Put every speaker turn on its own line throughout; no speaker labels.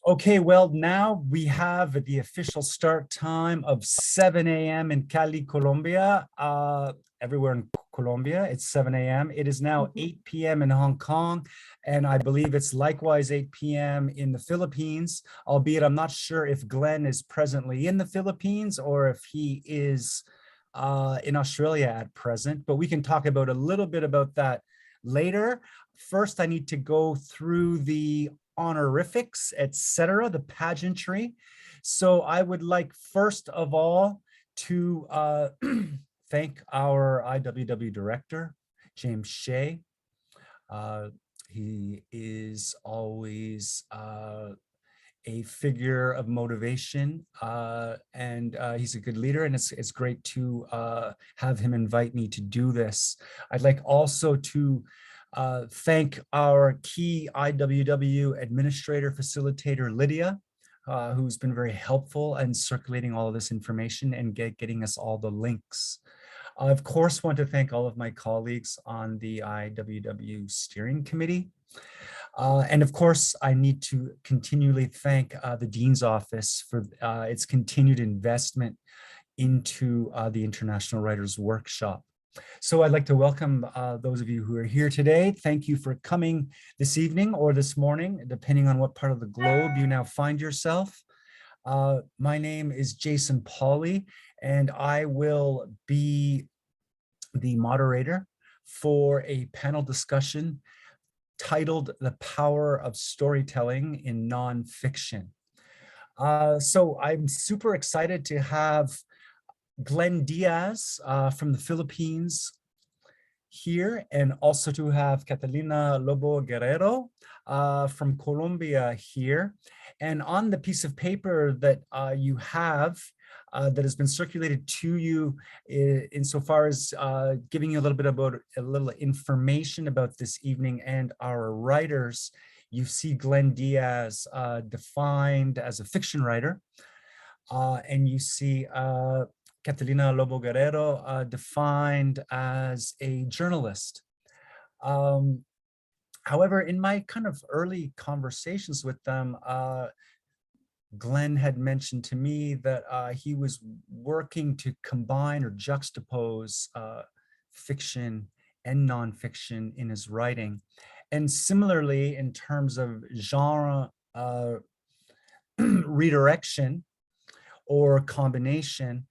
Okay, well, now we have the official start time of 7 a.m. in Cali, Colombia. Everywhere in Colombia, it's 7 a.m. It is now 8 p.m. in Hong Kong, and I believe it's likewise 8 p.m. in the Philippines, albeit I'm not sure if Glenn is presently in the Philippines or if he is in Australia at present, but we can talk about a little bit about that later. First, I need to go through the honorifics, etc., the pageantry. So I would like first of all to thank our IWW director, James Shea. He is always a figure of motivation, and he's a good leader, and it's great to have him invite me to do this. I'd like also to thank our key IWW administrator, facilitator, Lydia, who's been very helpful in circulating all of this information and getting us all the links. I, of course, want to thank all of my colleagues on the IWW steering committee. And of course, I need to continually thank the Dean's Office for its continued investment into the International Writers Workshop. So I'd like to welcome those of you who are here today. Thank you for coming this evening or this morning, depending on what part of the globe you now find yourself. My name is Jason Polley, and I will be the moderator for a panel discussion titled "The Power of Storytelling in Nonfiction." So I'm super excited to have Glenn Diaz from the Philippines here, and also to have Catalina Lobo-Guerrero from Colombia here. And on the piece of paper that you have that has been circulated to you insofar as giving you a little information about this evening and our writers, you see Glenn Diaz defined as a fiction writer, and you see Catalina Lobo-Guerrero defined as a journalist. However, in my kind of early conversations with them, Glenn had mentioned to me that he was working to combine or juxtapose fiction and nonfiction in his writing. And similarly, in terms of genre redirection or combination,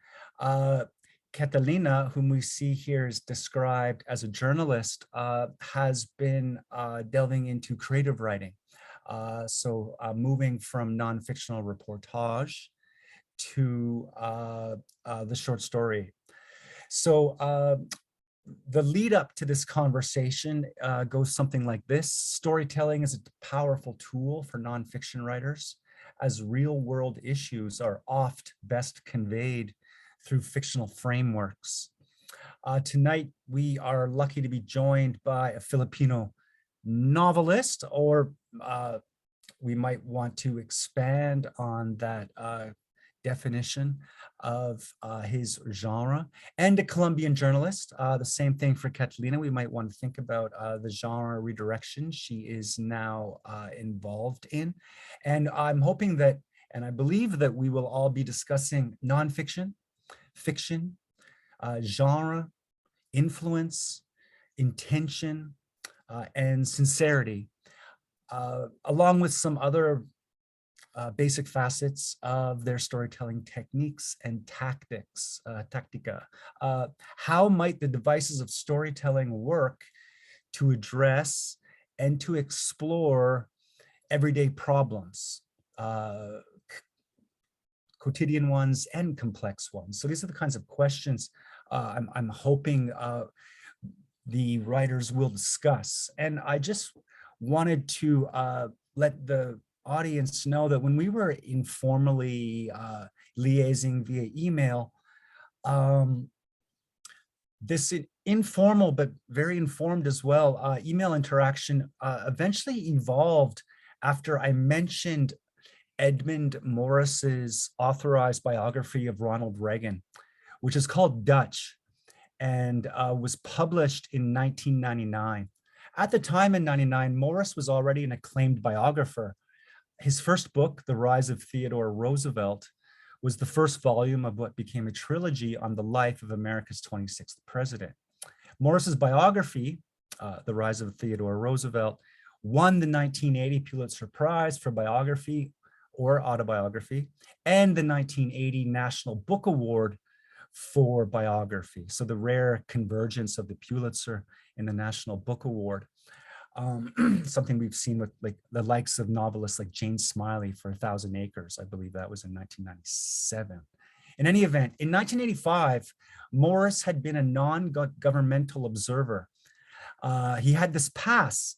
Catalina, whom we see here is described as a journalist, has been delving into creative writing. So moving from non-fictional reportage to the short story. So the lead up to this conversation goes something like this. Storytelling is a powerful tool for nonfiction writers, as real world issues are oft best conveyed through fictional frameworks. Tonight, we are lucky to be joined by a Filipino novelist, or we might want to expand on that definition of his genre, and a Colombian journalist. The same thing for Catalina. We might want to think about the genre redirection she is now involved in. And I'm hoping that, and I believe that we will all be discussing nonfiction, fiction, genre, influence, intention, and sincerity, along with some other basic facets of their storytelling techniques and tactics, tactica. How might the devices of storytelling work to address and to explore everyday problems, quotidian ones and complex ones? So these are the kinds of questions I'm hoping the writers will discuss. And I just wanted to let the audience know that when we were informally liaising via email, this informal but very informed as well email interaction eventually evolved after I mentioned Edmund Morris's authorized biography of Ronald Reagan, which is called Dutch, and was published in 1999. At the time in 99, Morris was already an acclaimed biographer, His first book, The Rise of Theodore Roosevelt, was the first volume of what became a trilogy on the life of America's 26th president. Morris's biography, The Rise of Theodore Roosevelt, won the 1980 Pulitzer Prize for biography or autobiography, and the 1980 National Book Award for biography. So the rare convergence of the Pulitzer and the National Book Award. Something we've seen with like the likes of novelists like Jane Smiley for 1,000 Acres. I believe that was in 1997. In any event, in 1985, Morris had been a non-governmental observer. He had this pass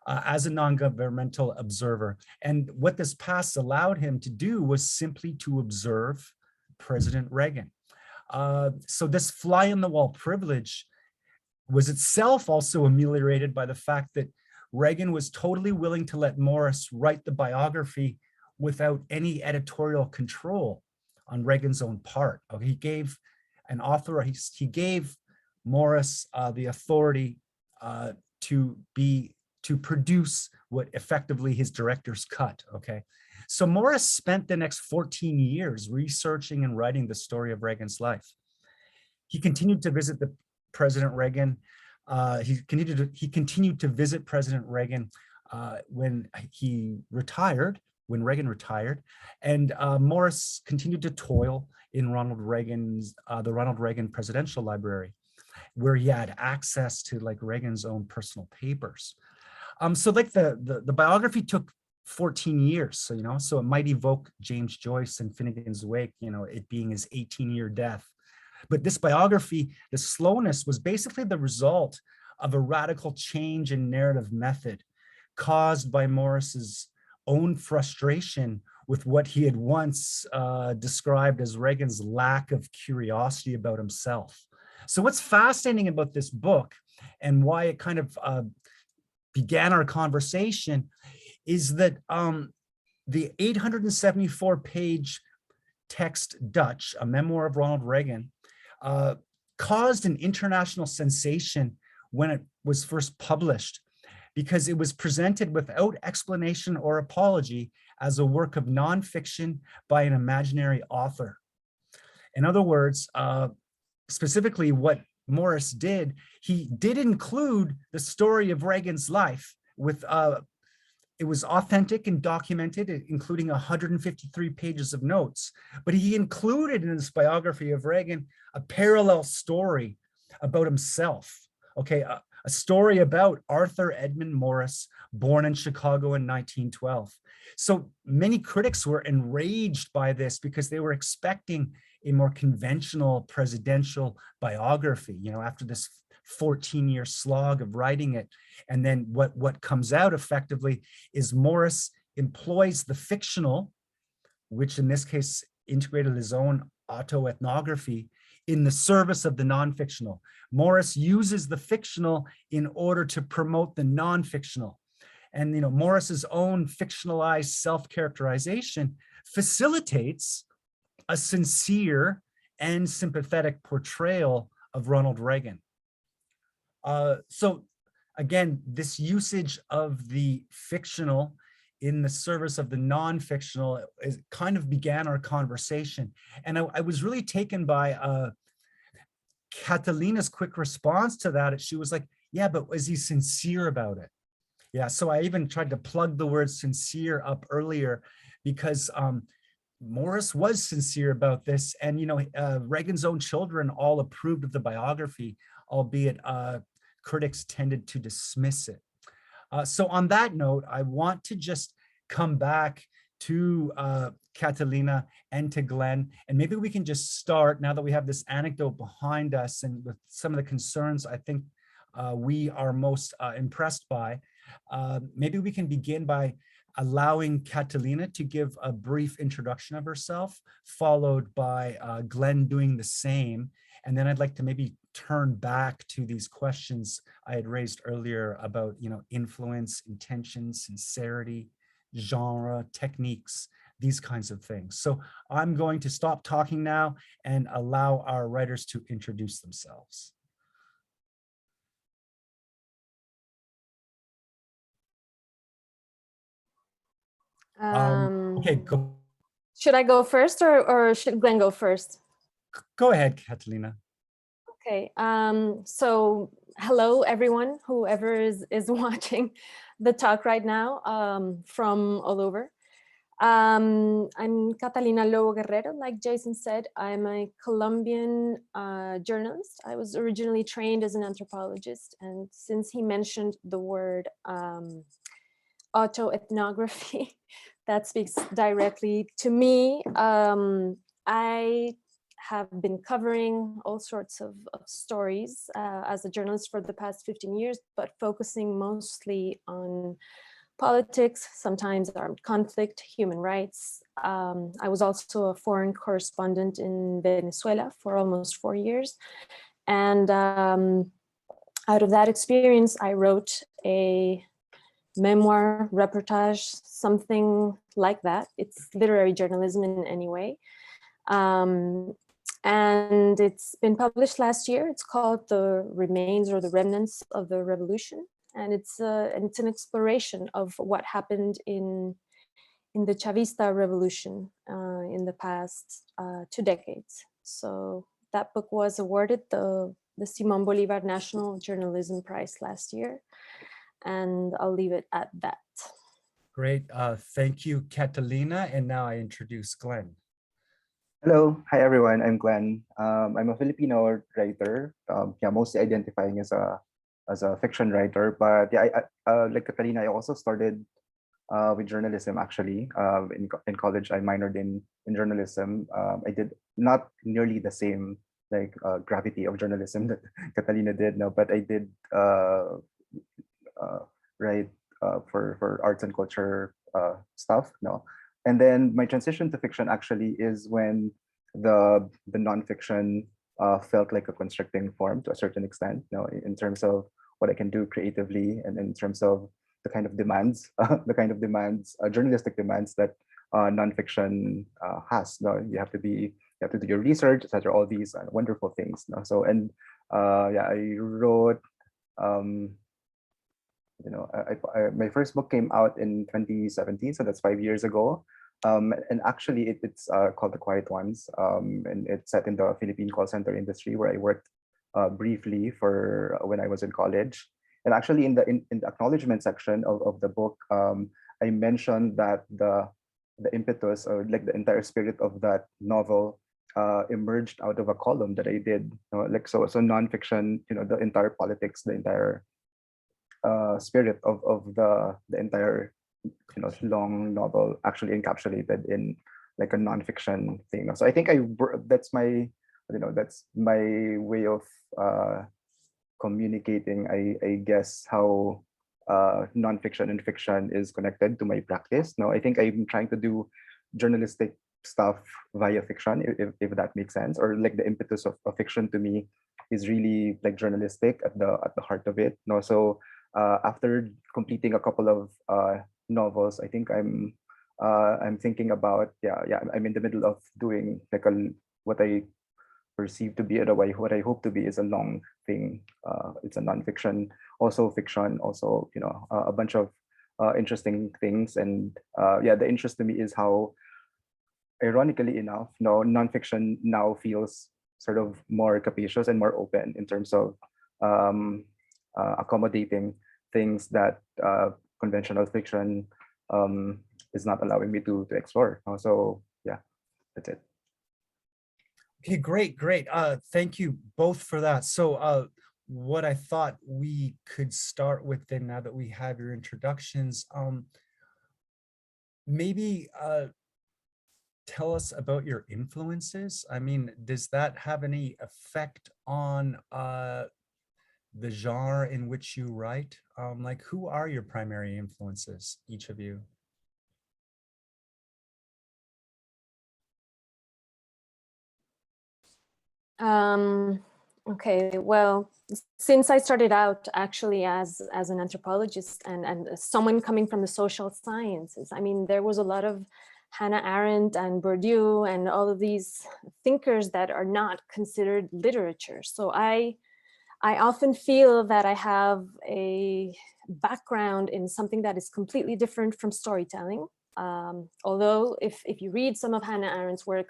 as a non-governmental observer. And what this pass allowed him to do was simply to observe President Reagan. So this fly on the wall privilege was itself also ameliorated by the fact that Reagan was totally willing to let Morris write the biography without any editorial control on Reagan's own part. He gave an author, he gave Morris the authority to produce what effectively his director's cut, okay? So Morris spent the next 14 years researching and writing the story of Reagan's life. He continued to visit President Reagan. He continued to visit President Reagan when he retired, when Reagan retired, and Morris continued to toil in Ronald Reagan's, the Ronald Reagan Presidential Library, where he had access to like Reagan's own personal papers. So like the biography took 14 years, so, you know, so it might evoke James Joyce and Finnegan's Wake, you know, it being his 18-year death. But this biography, the slowness was basically the result of a radical change in narrative method caused by Morris's own frustration with what he had once described as Reagan's lack of curiosity about himself. So what's fascinating about this book and why it kind of began our conversation is that the 874-page text Dutch, a memoir of Ronald Reagan, caused an international sensation when it was first published, because it was presented without explanation or apology as a work of nonfiction by an imaginary author. In other words, specifically what Morris did, he did include the story of Reagan's life with, it was authentic and documented, including 153 pages of notes, but he included in his biography of Reagan a parallel story about himself, okay? A story about Arthur Edmund Morris, born in Chicago in 1912. So many critics were enraged by this because they were expecting a more conventional presidential biography, you know, after this 14-year slog of writing it. And then what comes out effectively is Morris employs the fictional, which in this case integrated his own autoethnography, in the service of the non-fictional. Morris uses the fictional in order to promote the non-fictional. And, you know, Morris's own fictionalized self-characterization facilitates a sincere and sympathetic portrayal of Ronald Reagan. So again, this usage of the fictional in the service of the non-fictional is kind of began our conversation. And I was really taken by Catalina's quick response to that. She was like, yeah, but was he sincere about it? Yeah, so I even tried to plug the word sincere up earlier because Morris was sincere about this. And, you know, Reagan's own children all approved of the biography, albeit critics tended to dismiss it. So on that note, I want to just come back to Catalina and to Glenn, and maybe we can just start now that we have this anecdote behind us and with some of the concerns I think we are most impressed by. Maybe we can begin by allowing Catalina to give a brief introduction of herself, followed by Glenn doing the same. And then I'd like to maybe turn back to these questions I had raised earlier about, you know, influence, intention, sincerity, genre, techniques, these kinds of things. So I'm going to stop talking now and allow our writers to introduce themselves. Okay,
Should I go first, or should Glenn go first?
go ahead, Catalina.
Okay, so hello everyone, whoever is watching the talk right now from all over. I'm Catalina Lobo-Guerrero, like Jason said. I'm a Colombian journalist. I was originally trained as an anthropologist, and since he mentioned the word autoethnography, that speaks directly to me. I have been covering all sorts of stories as a journalist for the past 15 years, but focusing mostly on politics, sometimes armed conflict, human rights. I was also a foreign correspondent in Venezuela for almost 4 years. And out of that experience, I wrote a memoir, reportage, something like that. It's literary journalism in any way. And it's been published last year. It's called The Remains or the Remnants of the Revolution. And it's an exploration of what happened in the Chavista revolution in the past 2 decades. So that book was awarded the Simón Bolívar National Journalism Prize last year. And I'll leave it at that.
Great. Thank you, Catalina. And now I introduce Glenn.
Hello, hi everyone. I'm Glenn. I'm a Filipino writer. Mostly identifying as a fiction writer. But yeah, like Catalina, I also started with journalism actually. In college, I minored in journalism. I did not nearly the same gravity of journalism that Catalina did, no, but I did write for arts and culture stuff, no. And then my transition to fiction actually is when the nonfiction felt like a constricting form to a certain extent, you know, in terms of what I can do creatively and in terms of the kind of demands, journalistic demands that nonfiction has. No, you have to do your research, etc. All these wonderful things. No? So yeah, I wrote. My first book came out in 2017, so that's 5 years ago. And actually, it's called The Quiet Ones, and it's set in the Philippine call center industry where I worked briefly for when I was in college. And actually, in the acknowledgement section of the book, I mentioned that the impetus or like the entire spirit of that novel emerged out of a column that I did. So nonfiction, the entire politics, the entire spirit of the entire long novel actually encapsulated in like a nonfiction thing. So I think that's my way of communicating, I guess, how nonfiction and fiction is connected to my practice. Now I think I'm trying to do journalistic stuff via fiction, if that makes sense, or like the impetus of fiction to me is really like journalistic at the heart of it. So after completing a couple of novels, I think I'm thinking about I'm in the middle of doing like what I perceive to be what I hope to be is a long thing. It's a nonfiction, also fiction, also a bunch of interesting things. And the interest to me is how, ironically enough, nonfiction now feels sort of more capacious and more open in terms of accommodating things that conventional fiction is not allowing me to explore. So yeah, that's it.
Okay, great. Thank you both for that. So what I thought we could start with then, now that we have your introductions, maybe tell us about your influences. I mean, does that have any effect on the genre in which you write? Like, who are your primary influences, each of you?
Okay, well, since I started out actually as an anthropologist and someone coming from the social sciences, I mean, there was a lot of Hannah Arendt and Bourdieu and all of these thinkers that are not considered literature. So I often feel that I have a background in something that is completely different from storytelling. Although if you read some of Hannah Arendt's work,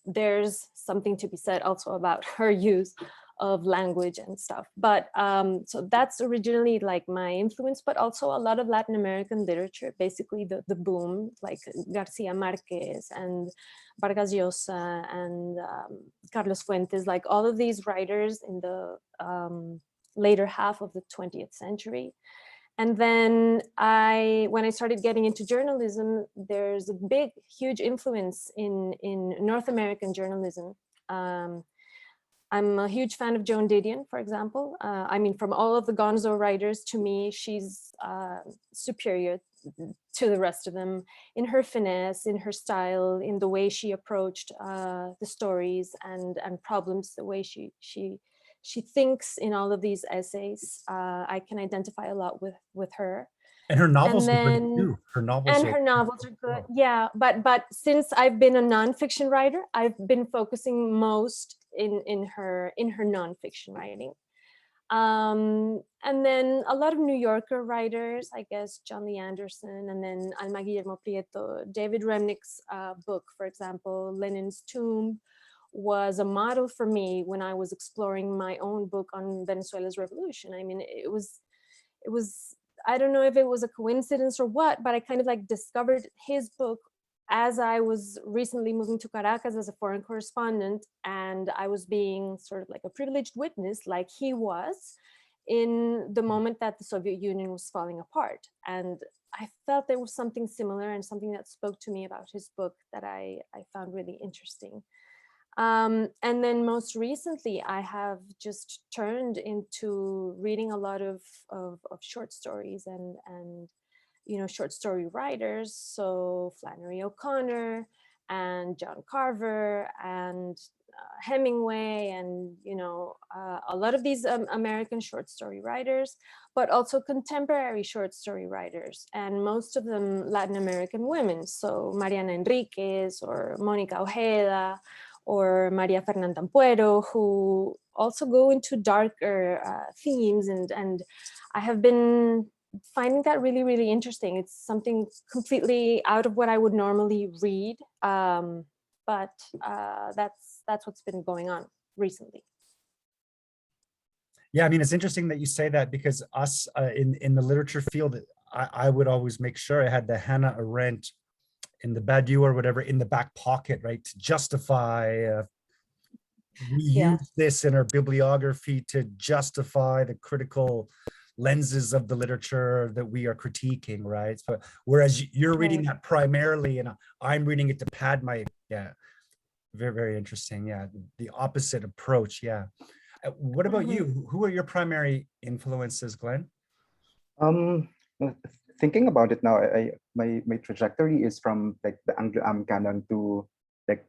there's something to be said also about her use of language and stuff. But so that's originally like my influence, but also a lot of Latin American literature, basically the boom, like Garcia Marquez and Vargas Llosa and Carlos Fuentes, like all of these writers in the later half of the 20th century. And then when I started getting into journalism, there's a big, huge influence in North American journalism. I'm a huge fan of Joan Didion, for example. I mean, from all of the Gonzo writers, to me, she's superior to the rest of them in her finesse, in her style, in the way she approached the stories and problems, the way she thinks in all of these essays. I can identify a lot with her.
And her novels
And
are great
then,
too. Her novels
and
are
her novels are good. Yeah, but since I've been a nonfiction writer, I've been focusing most in her nonfiction writing. And then a lot of New Yorker writers, I guess John Lee Anderson, and then Alma Guillermo Prieto. David Remnick's book, for example, Lenin's Tomb, was a model for me when I was exploring my own book on Venezuela's revolution. I mean, it was, I don't know if it was a coincidence or what, but I kind of like discovered his book as I was recently moving to Caracas as a foreign correspondent, and I was being sort of like a privileged witness, like he was, in the moment that the Soviet Union was falling apart. And I felt there was something similar and something that spoke to me about his book that I found really interesting. And then most recently, I have just turned into reading a lot of short stories and short story writers. So Flannery O'Connor and John Carver and Hemingway and a lot of these American short story writers, but also contemporary short story writers, and most of them Latin American women. So Mariana Enriquez or Mónica Ojeda or Maria Fernanda Ampuero, who also go into darker themes. And I have been finding that really, really interesting. It's something completely out of what I would normally read, but that's what's been going on recently.
Yeah, I mean, it's interesting that you say that, because us in the literature field, I would always make sure I had the Hannah Arendt in the Badiou or whatever in the back pocket, right, to justify we use this in our bibliography to justify the critical lenses of the literature that we are critiquing, right? So whereas you're reading that primarily and I'm reading it to pad my, very, very interesting. Yeah, the opposite approach. Yeah. What about you? Who are your primary influences, Glenn?
Well, thinking about it now, my trajectory is from like the Anglo-Am canon to like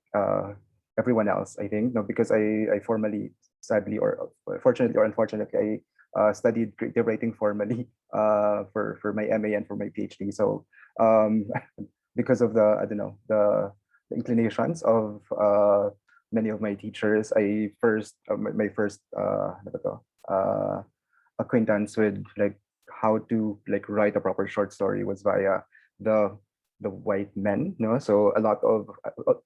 everyone else, I think. No, because I formally, sadly, or fortunately or unfortunately, I studied creative writing formally for my MA and for my PhD. So because of the, I don't know, the inclinations of many of my teachers, I first my first acquaintance with like how to like write a proper short story was via the white men, so a lot of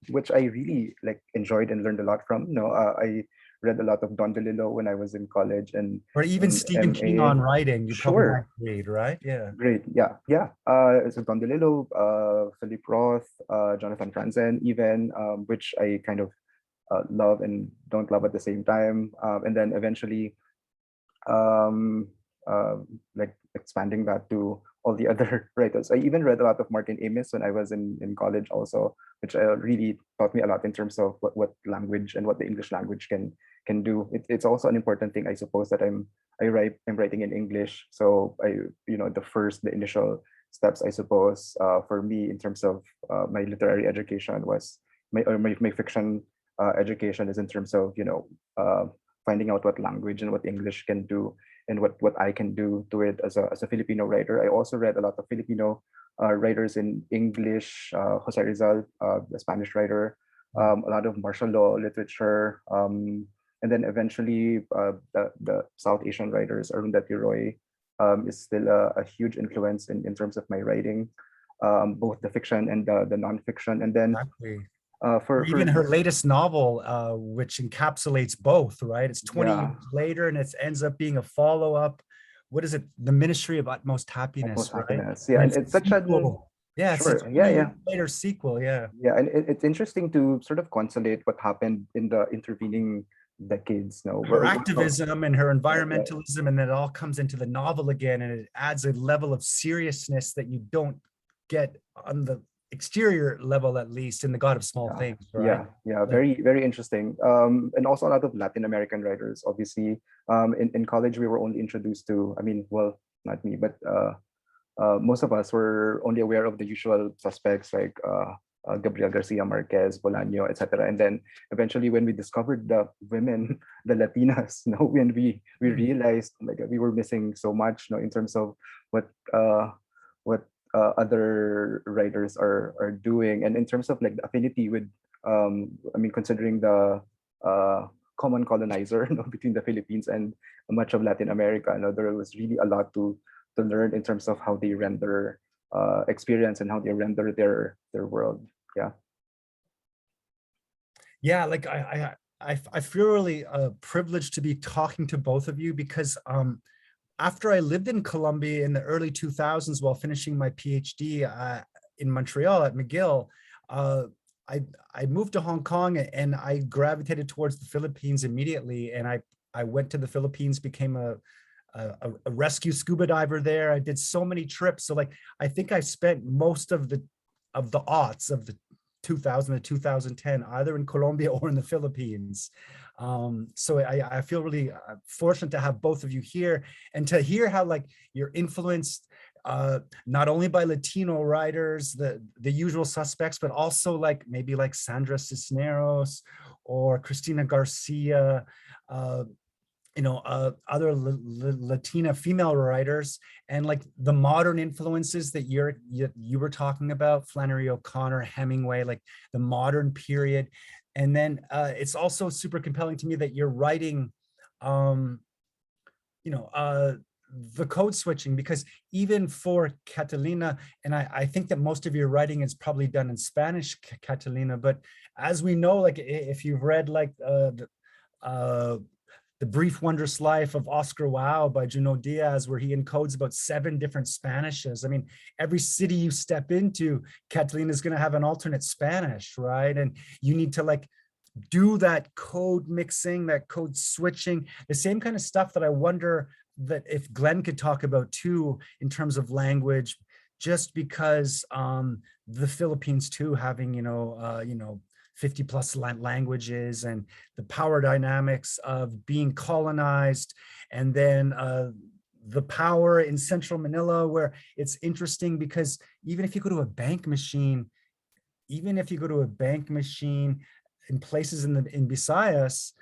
which I really like enjoyed and learned a lot from. I read a lot of Don DeLillo when I was in college, and
or even Stephen
MA.
King on writing. You probably
Sure.
read, right? Yeah.
Great. Yeah. So Don DeLillo, Philip Roth, Jonathan Franzen, even, which I kind of love and don't love at the same time. And then eventually, like expanding that to all the other writers. I even read a lot of Martin Amis when I was in college also, which really taught me a lot in terms of what language and what the English language can do. It's also an important thing, I suppose, that I'm writing in English. So the initial steps, I suppose, for me in terms of my literary education was my fiction education is in terms of finding out what language and what English can do, and what I can do to it as a Filipino writer. I also read a lot of Filipino writers in English, Jose Rizal, the Spanish writer, a lot of martial law literature, and then eventually the South Asian writers, Arundhati Roy, is still a huge influence in terms of my writing. both the fiction and the nonfiction. And then
Exactly.
for
Even her latest novel, which encapsulates both, right? It's 20
yeah,
years later, and it ends up being a follow-up. What is it? The Ministry of Utmost Happiness,
Utmost
right?
Happiness. Yeah,
And
and
it's a
it's such a
sequel. Yeah, it's a
sure.
20
Yeah,
years
yeah.
later sequel. Yeah.
Yeah, and it's interesting to sort of consolidate what happened in the intervening decades. No,
Her activism and her
right, right.
environmentalism, and then it all comes into the novel again, and it adds a level of seriousness that you don't get on the exterior level, at least in The God of Small
Yeah,
Things, right?
yeah, yeah.
Like,
Very, very interesting. And also a lot of Latin American writers. Obviously, in college we were only introduced to. I mean, well, not me, but most of us were only aware of the usual suspects like Gabriel Garcia Marquez, Bolaño, etc. And then eventually, when we discovered the women, the Latinas, when we realized like we were missing so much, in terms of what what other writers are doing, and in terms of like the affinity with, I mean, considering the common colonizer, between the Philippines and much of Latin America, there was really a lot to learn in terms of how they render experience and how they render their world. Yeah.
Yeah, like I feel really privileged to be talking to both of you, because after I lived in Colombia in the early 2000s while finishing my PhD in Montreal at McGill, I moved to Hong Kong, and I gravitated towards the Philippines immediately. And I went to the Philippines, became a rescue scuba diver there. I did so many trips. So like, I think I spent most of the aughts of the 2000 to 2010, either in Colombia or in the Philippines. So I feel really fortunate to have both of you here, and to hear how like you're influenced not only by Latino writers, the usual suspects, but also like maybe like Sandra Cisneros or Cristina Garcia, other Latina female writers, and like the modern influences that you were talking about, Flannery O'Connor, Hemingway, like the modern period. And then it's also super compelling to me that you're writing, the code switching, because even for Catalina, and I think that most of your writing is probably done in Spanish, Catalina, but as we know, like if you've read like the Brief Wondrous Life of Oscar Wilde by Junot Diaz, where he encodes about 7 different Spanishes. I mean, every city you step into, Catalina is going to have an alternate Spanish, right? And you need to like do that code mixing, that code switching, the same kind of stuff that I wonder that if Glenn could talk about too, in terms of language, just because the Philippines too, having 50 plus languages, and the power dynamics of being colonized, and then the power in central Manila, where it's interesting because even if you go to a bank machine, in places in Visayas,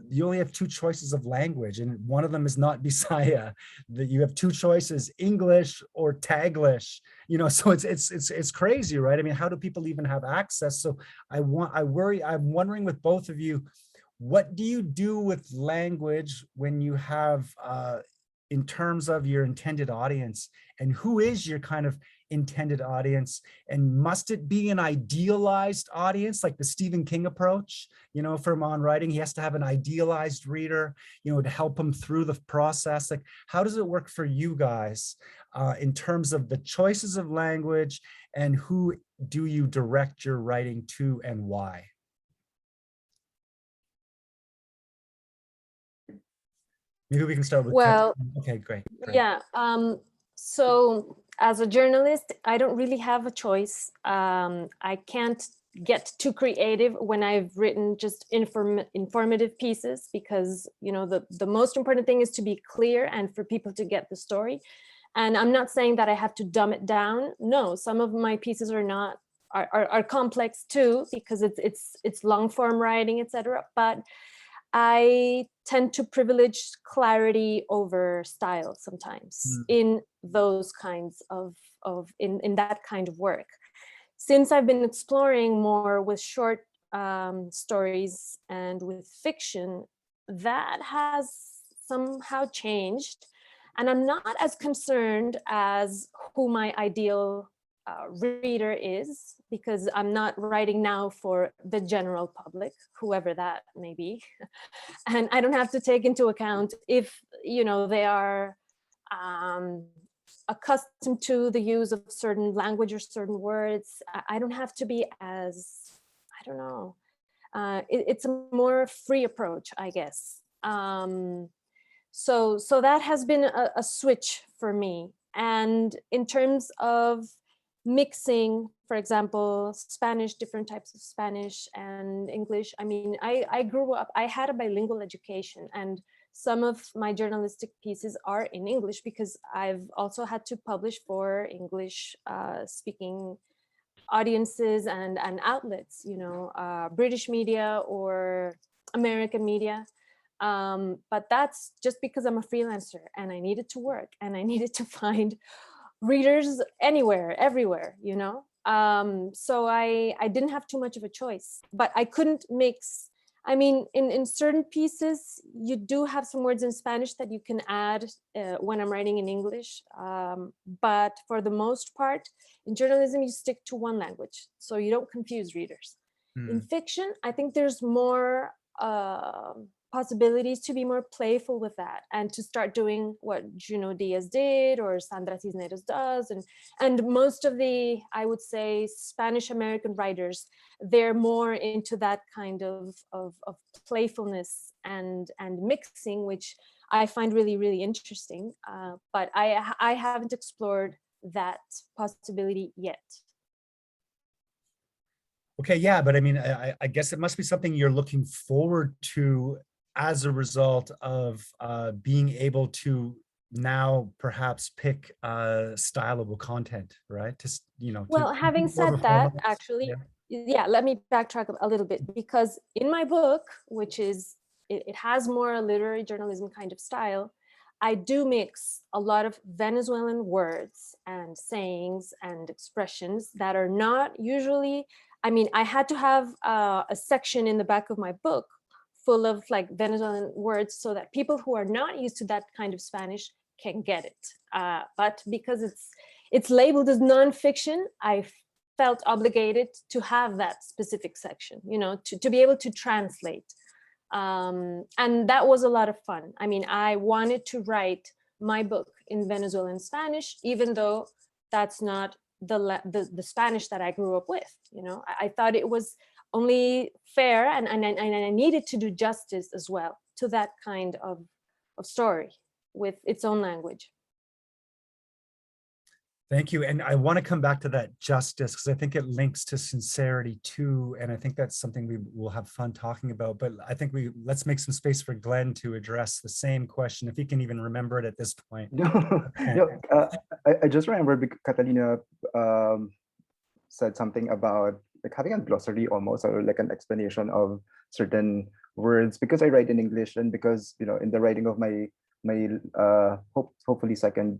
you only have 2 choices of language, and one of them is not Bisaya. That you have 2 choices, English or Taglish. So it's crazy, right? I mean, how do people even have access? So I'm wondering with both of you, what do you do with language when you have, in terms of your intended audience, and who is your kind of intended audience, and must it be an idealized audience like the Stephen King approach, for him on writing? He has to have an idealized reader, to help him through the process. Like, how does it work for you guys in terms of the choices of language, and who do you direct your writing to, and why? Maybe we can start with
Well,
okay, great.
yeah. So as a journalist, I don't really have a choice. I can't get too creative when I've written just informative pieces, because the most important thing is to be clear and for people to get the story. And I'm not saying that I have to dumb it down. No, some of my pieces are complex too, because it's long form writing, etc. But I tend to privilege clarity over style sometimes in those kinds of in that kind of work. Since I've been exploring more with short stories and with fiction, that has somehow changed. And I'm not as concerned as who my ideal reader is, because I'm not writing now for the general public, whoever that may be. And I don't have to take into account if, they are accustomed to the use of certain language or certain words. I don't have to be as, I don't know, it's a more free approach, I guess. So that has been a switch for me. And in terms of mixing, for example, Spanish, different types of Spanish and English. I mean, I grew up, I had a bilingual education, and some of my journalistic pieces are in English because I've also had to publish for English speaking audiences and outlets, British media or American media. But that's just because I'm a freelancer and I needed to work and I needed to find readers anywhere, everywhere, so I didn't have too much of a choice, but I couldn't mix. I mean, in certain pieces, you do have some words in Spanish that you can add when I'm writing in English. But for the most part, in journalism, you stick to one language, so you don't confuse readers. In fiction, I think there's more possibilities to be more playful with that and to start doing what Juno Diaz did or Sandra Cisneros does. And most of the, I would say, Spanish American writers, they're more into that kind of playfulness and mixing, which I find really, really interesting. But I haven't explored that possibility yet.
Okay, yeah, but I mean, I guess it must be something you're looking forward to as a result of being able to now perhaps pick stylable content, right?
Well, having said that, actually, yeah, let me backtrack a little bit, because in my book, which is, it has more a literary journalism kind of style, I do mix a lot of Venezuelan words and sayings and expressions that are not usually, I mean, I had to have a section in the back of my book full of like Venezuelan words so that people who are not used to that kind of Spanish can get it. But because it's labeled as nonfiction, I felt obligated to have that specific section, to be able to translate. And that was a lot of fun. I mean, I wanted to write my book in Venezuelan Spanish, even though that's not the Spanish that I grew up with. I thought it was only fair, and I needed to do justice as well to that kind of story with its own language.
Thank you. And I want to come back to that justice, because I think it links to sincerity too. And I think that's something we will have fun talking about. But I think let's make some space for Glenn to address the same question, if he can even remember it at this point.
I just remember Catalina said something about like having a glossary almost, or like an explanation of certain words, because I write in English, and because in the writing of my hopefully second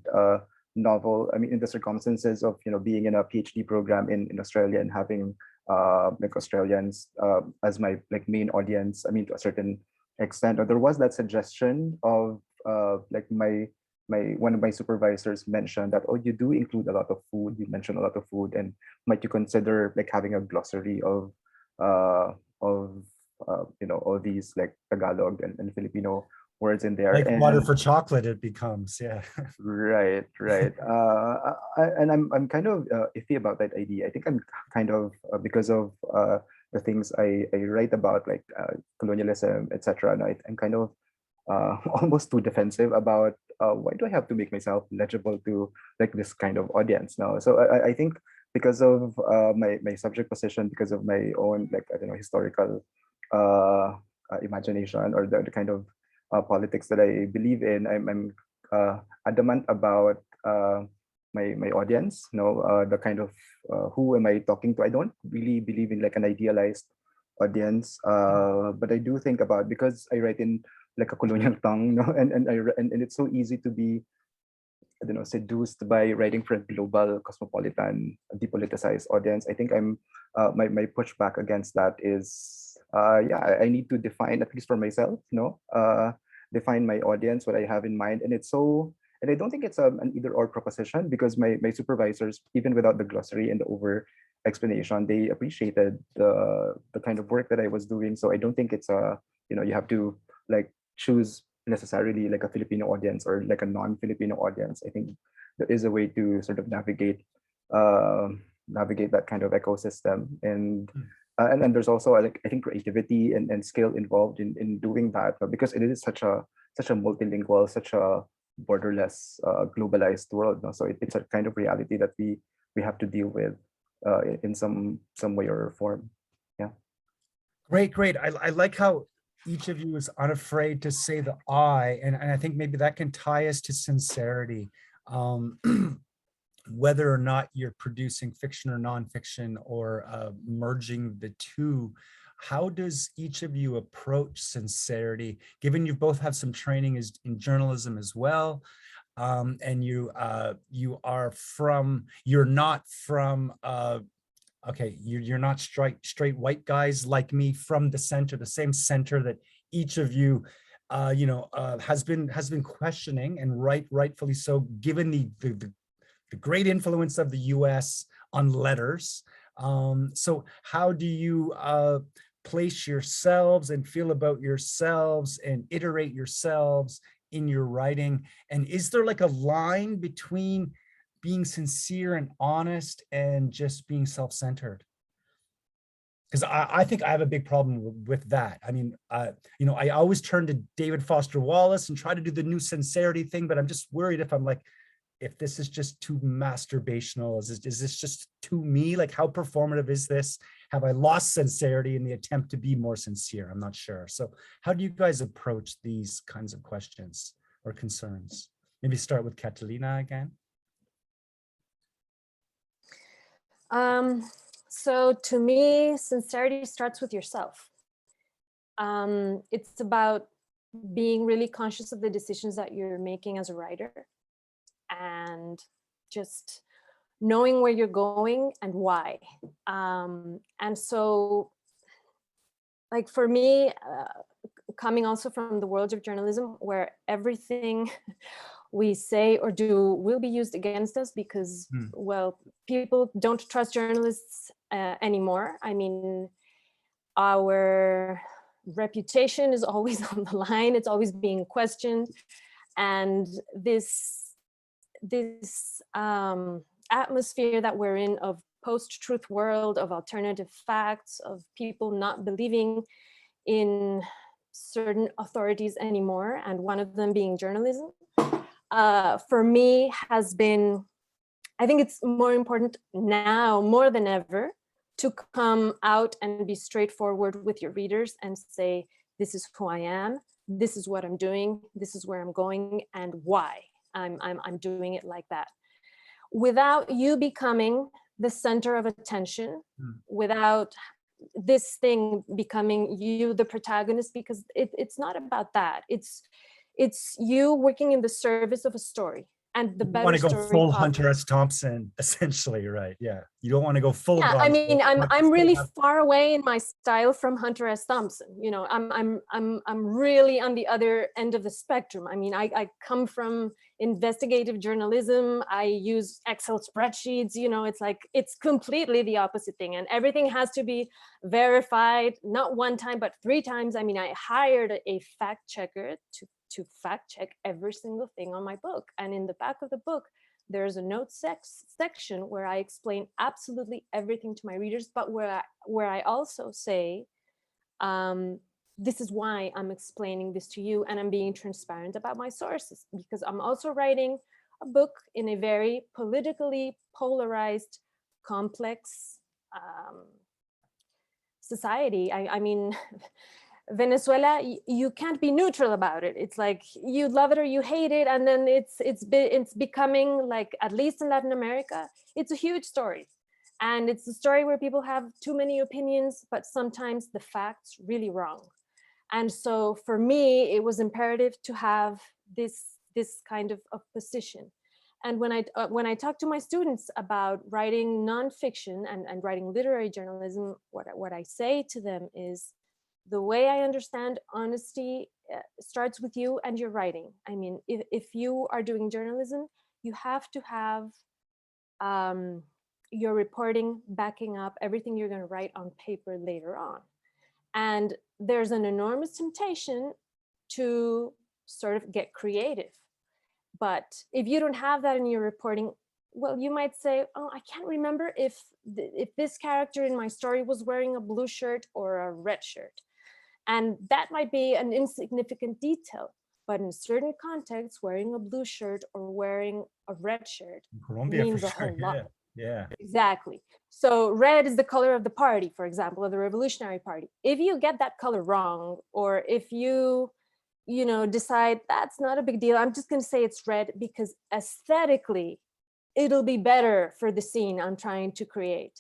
novel, I mean, in the circumstances of being in a PhD program in Australia and having like Australians as my like main audience, I mean, to a certain extent, or there was that suggestion of like one of my supervisors mentioned that, oh, you do include a lot of food, you mentioned a lot of food, and might you consider like having a glossary of all these like Tagalog and Filipino words in there,
like
and
water for chocolate it becomes. Yeah.
right. And I'm kind of iffy about that idea. I think I'm kind of because of the things I write about, like colonialism, etc. And I'm kind of almost too defensive about why do I have to make myself legible to like this kind of audience now. So I think because of my subject position, because of my own like, I don't know, historical imagination, or the kind of politics that I believe in, I'm adamant about my audience, the kind of who am I talking to. I don't really believe in like an idealized audience, but I do think about, because I write in like a colonial tongue, and it's so easy to be, I don't know, seduced by writing for a global, cosmopolitan, depoliticized audience. I think I'm my pushback against that is I need to define, at least for myself, define my audience, what I have in mind. And And I don't think it's an either or proposition, because my supervisors, even without the glossary and the over explanation, they appreciated the kind of work that I was doing. So I don't think it's a, you have to like choose necessarily like a Filipino audience or like a non-Filipino audience. I think there is a way to sort of navigate that kind of ecosystem. And then there's also like, I think, creativity and skill involved in doing that, but because it is such a multilingual, such a borderless, globalized world. No? So it's a kind of reality that we have to deal with in some way or form. Yeah.
Great. I like how each of you is unafraid to say the I, and I think maybe that can tie us to sincerity. Whether or not you're producing fiction or nonfiction, or merging the two, how does each of you approach sincerity, given you both have some training in journalism as well, and you're not from okay, you're not straight white guys like me from the center, the same center that each of you has been questioning, and rightfully so, given the great influence of the US on letters. So how do you place yourselves and feel about yourselves and iterate yourselves in your writing? And is there like a line between being sincere and honest and just being self-centered? Because I think I have a big problem with that. I mean, I always turn to David Foster Wallace and try to do the new sincerity thing, but I'm just worried if this is just too masturbational, is this just too me? Like, how performative is this? Have I lost sincerity in the attempt to be more sincere? I'm not sure. So how do you guys approach these kinds of questions or concerns? Maybe start with Catalina again.
So to me, sincerity starts with yourself. It's about being really conscious of the decisions that you're making as a writer, and just knowing where you're going and why. And so, like, for me, coming also from the world of journalism, where everything we say or do will be used against us because, well, people don't trust journalists anymore. I mean, our reputation is always on the line. It's always being questioned. And this atmosphere that we're in, of post-truth world, of alternative facts, of people not believing in certain authorities anymore, and one of them being journalism, for me has been, I think it's more important now more than ever to come out and be straightforward with your readers and say, this is who I am, this is what I'm doing, this is where I'm going, and why I'm doing it like that, without you becoming the center of attention, without this thing becoming you the protagonist, because it's not about that. It's you working in the service of a story, and the better story.
You want to go full Hunter S. Thompson, essentially, right? Yeah, you don't want to go full.
Yeah, I mean, I'm really far away in my style from Hunter S. Thompson. You know, I'm really on the other end of the spectrum. I mean, I come from investigative journalism. I use Excel spreadsheets. You know, it's completely the opposite thing, and everything has to be verified, not one time but 3 times. I mean, I hired a fact checker to fact check every single thing on my book. And in the back of the book, there's a notes section where I explain absolutely everything to my readers, but where I also say, this is why I'm explaining this to you, and I'm being transparent about my sources, because I'm also writing a book in a very politically polarized, complex society. I mean, Venezuela, you can't be neutral about it. It's like you love it or you hate it, and then it's becoming, like, at least in Latin America, it's a huge story, and it's a story where people have too many opinions, but sometimes the facts really wrong. And so for me, it was imperative to have this kind of position. And when I talk to my students about writing nonfiction and writing literary journalism, what I say to them is, The way I understand honesty starts with you and your writing. I mean, if you are doing journalism, you have to have your reporting backing up everything you're going to write on paper later on. And there's an enormous temptation to sort of get creative. But if you don't have that in your reporting, well, you might say, oh, I can't remember if this character in my story was wearing a blue shirt or a red shirt. And that might be an insignificant detail, but in certain contexts, wearing a blue shirt or wearing a red shirt
Colombia,
means
for
a
sure.
whole lot.
Yeah.
Exactly. So red is the color of the party, for example, of the Revolutionary Party. If you get that color wrong, or if you decide that's not a big deal, I'm just going to say it's red because aesthetically, it'll be better for the scene I'm trying to create.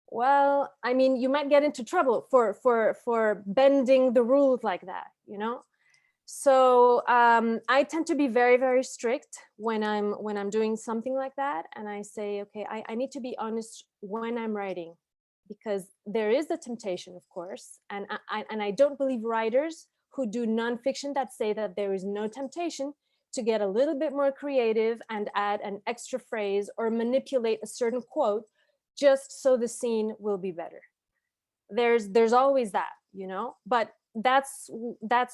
Well, I mean, you might get into trouble for bending the rules like that, So I tend to be very, very strict when I'm doing something like that, and I say, okay, I need to be honest when I'm writing, because there is the temptation, of course, and I don't believe writers who do nonfiction that say that there is no temptation to get a little bit more creative and add an extra phrase or manipulate a certain quote just so the scene will be better. There's always that, but that's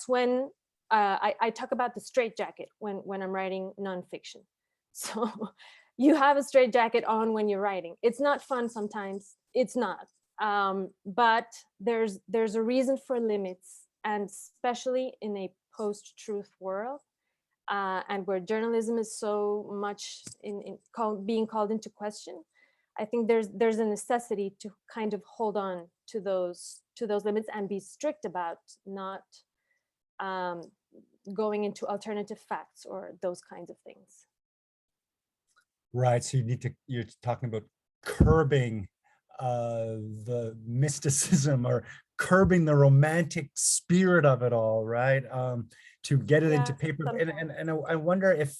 when I talk about the straitjacket when I'm writing nonfiction. So you have a straitjacket on when you're writing. It's not fun sometimes. It's not. But there's a reason for limits, and especially in a post-truth world, and where journalism is so much being called into question. I think there's a necessity to kind of hold on to those limits and be strict about not going into alternative facts or those kinds of things.
Right. So you're talking about curbing the mysticism or curbing the romantic spirit of it all, right? To get it into paper. And I wonder if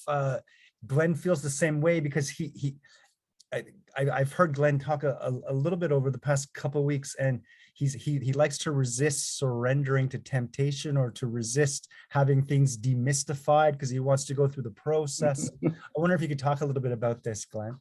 Glenn feels the same way, because I've heard Glenn talk a little bit over the past couple of weeks, and he likes to resist surrendering to temptation, or to resist having things demystified, because he wants to go through the process. I wonder if you could talk a little bit about this, Glenn.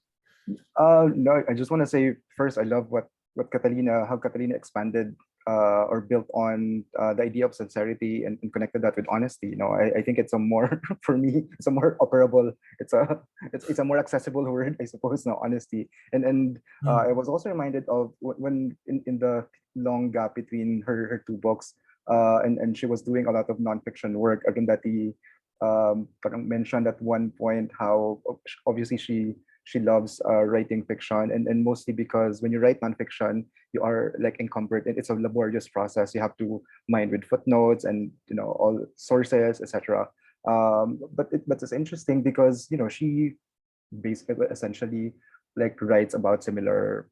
No, I just want to say first, I love how Catalina expanded or built on the idea of sincerity and connected that with honesty. I think it's a more, for me, it's a more operable, it's a more accessible word, I suppose, now, honesty. And I was also reminded of when in the long gap between her two books, and she was doing a lot of nonfiction work. Again, that he mentioned at one point how obviously she loves writing fiction, and mostly because when you write nonfiction, you are like encumbered. It's a laborious process. You have to mind with footnotes and all sources, etc. But it's interesting because she basically essentially like writes about similar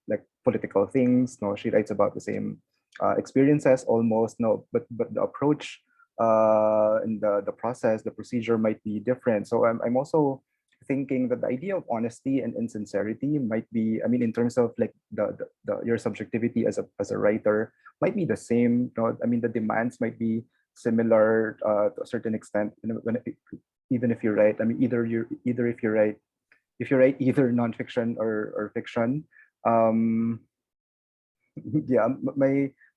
like political things. She writes about the same experiences almost. But the approach and the process, the procedure might be different. So I'm also thinking that the idea of honesty and sincerity might be, I mean, in terms of like your subjectivity as a writer, might be the same. I mean, the demands might be similar to a certain extent. Even if you write, I mean, if you write either nonfiction or fiction, yeah,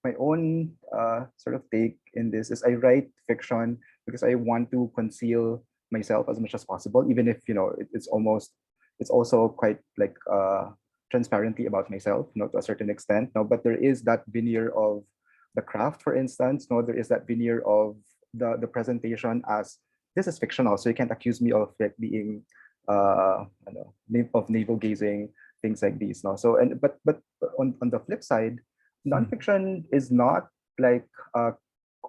my own sort of take in this is I write fiction because I want to conceal myself as much as possible, even if it's also quite like transparently about myself, to a certain extent. But there is that veneer of the craft, for instance. There is that veneer of the presentation as this is fictional, so you can't accuse me of like being of navel gazing, things like these. So but on the flip side, nonfiction is not like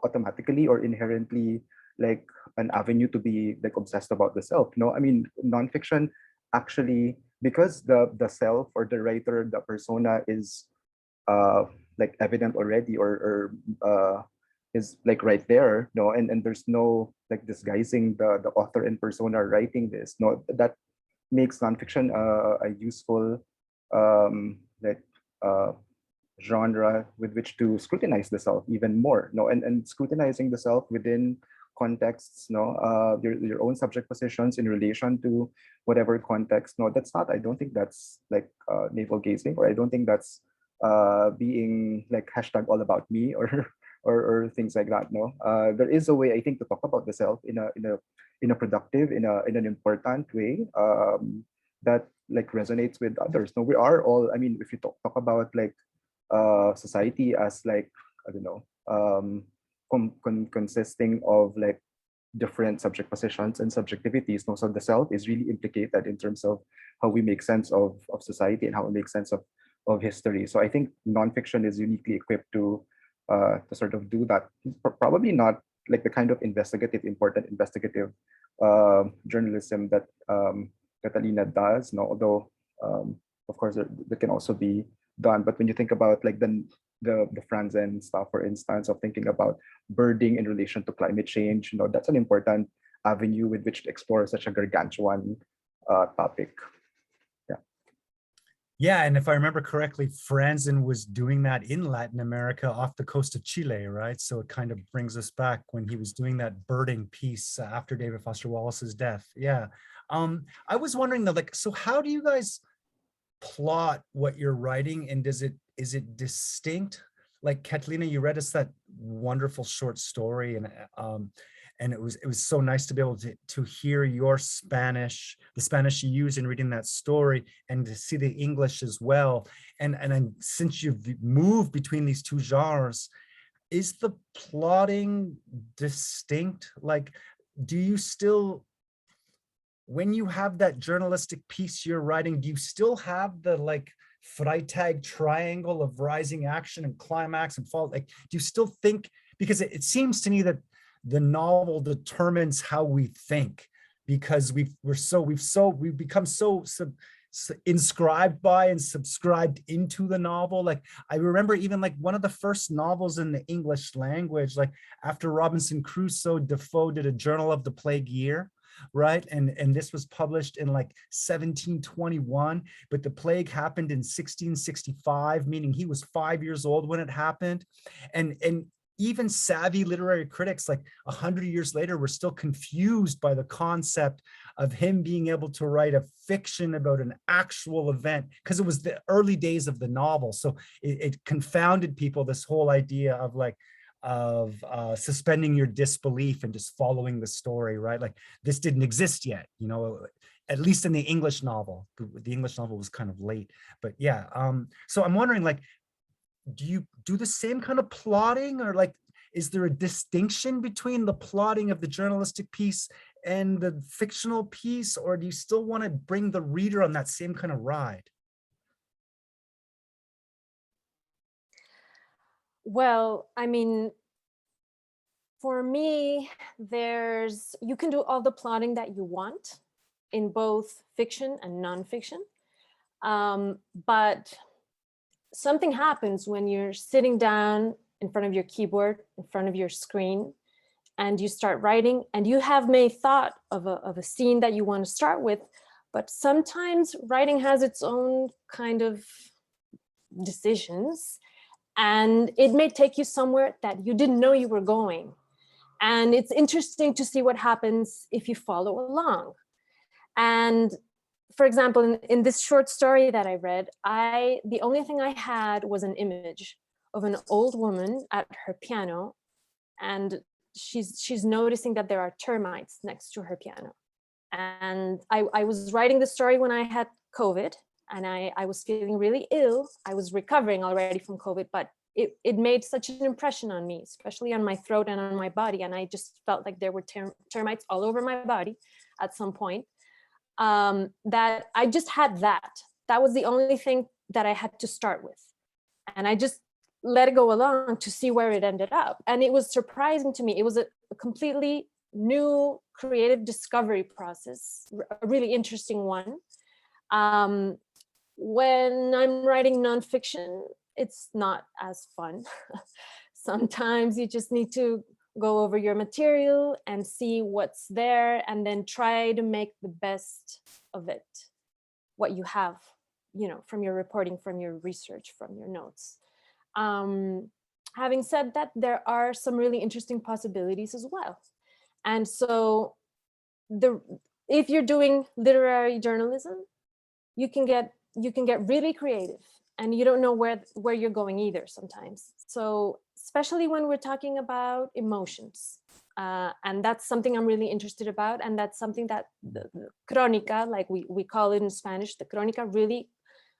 automatically or inherently like an avenue to be like obsessed about the self. I mean, nonfiction actually, because the self or the writer, the persona is like evident already, or is like right there, and there's no like disguising the author and persona writing this. That makes nonfiction a useful like genre with which to scrutinize the self even more. No, and scrutinizing the self within contexts, no, your own subject positions in relation to whatever context. No, that's not. I don't think that's like navel gazing, or I don't think that's being like hashtag all about me or or things like that. No, there is a way I think to talk about the self in a productive, in an important way that like resonates with others. No, we are all. I mean, if you talk about like society as like I don't know consisting of like different subject positions and subjectivities. No, so the self is really implicated in terms of how we make sense of society and how we make sense of history. So I think nonfiction is uniquely equipped to sort of do that. Probably not like the kind of important investigative journalism that Catalina does. No, although of course that can also be done. But when you think about like the Franzen stuff, for instance, of thinking about birding in relation to climate change, you know, that's an important avenue with which to explore such a gargantuan topic. Yeah.
Yeah, and if I remember correctly, Franzen was doing that in Latin America off the coast of Chile, right? So it kind of brings us back when he was doing that birding piece after David Foster Wallace's death. Yeah. I was wondering though, like, so how do you guys plot what you're writing, and is it distinct? Like Catalina, you read us that wonderful short story, and it was so nice to be able to hear your Spanish, the Spanish you use in reading that story, and to see the English as well. And since you've moved between these two genres, is the plotting distinct? Like, do you still, when you have that journalistic piece you're writing, do you still have the like Freytag triangle of rising action and climax and fall? Like, do you still think, because it seems to me that the novel determines how we think, because we've become so inscribed by and subscribed into the novel. Like I remember even like one of the first novels in the English language, like after Robinson Crusoe, Defoe did A Journal of the Plague Year, right? And this was published in like 1721, but the plague happened in 1665, meaning he was 5 years old when it happened. And even savvy literary critics, like 100 years later, were still confused by the concept of him being able to write a fiction about an actual event, because it was the early days of the novel. So it confounded people, this whole idea of like, suspending your disbelief and just following the story, right? Like this didn't exist yet, you know, at least in the English novel. The English novel was kind of late, but yeah. So I'm wondering, like, do you do the same kind of plotting, or like, is there a distinction between the plotting of the journalistic piece and the fictional piece, or do you still want to bring the reader on that same kind of ride?
Well, I mean, for me, you can do all the plotting that you want in both fiction and nonfiction. But something happens when you're sitting down in front of your keyboard, in front of your screen, and you start writing, and you have made thought of a scene that you want to start with. But sometimes writing has its own kind of decisions, and it may take you somewhere that you didn't know you were going. And it's interesting to see what happens if you follow along. And for example, in this short story that I read, the only thing I had was an image of an old woman at her piano, and she's noticing that there are termites next to her piano. And I was writing the story when I had COVID, and I was feeling really ill. I was recovering already from COVID, but it made such an impression on me, especially on my throat and on my body. And I just felt like there were termites all over my body at some point. That I just had that. That was the only thing that I had to start with. And I just let it go along to see where it ended up. And it was surprising to me. It was a completely new creative discovery process, a really interesting one. When I'm writing nonfiction, it's not as fun. Sometimes you just need to go over your material and see what's there, and then try to make the best of it, what you have, you know, from your reporting, from your research, from your notes. Having said that, there are some really interesting possibilities as well. And so if you're doing literary journalism, you can get really creative, and you don't know where you're going either sometimes. So especially when we're talking about emotions, and that's something I'm really interested about, and that's something that the crónica, like we call it in Spanish, the crónica really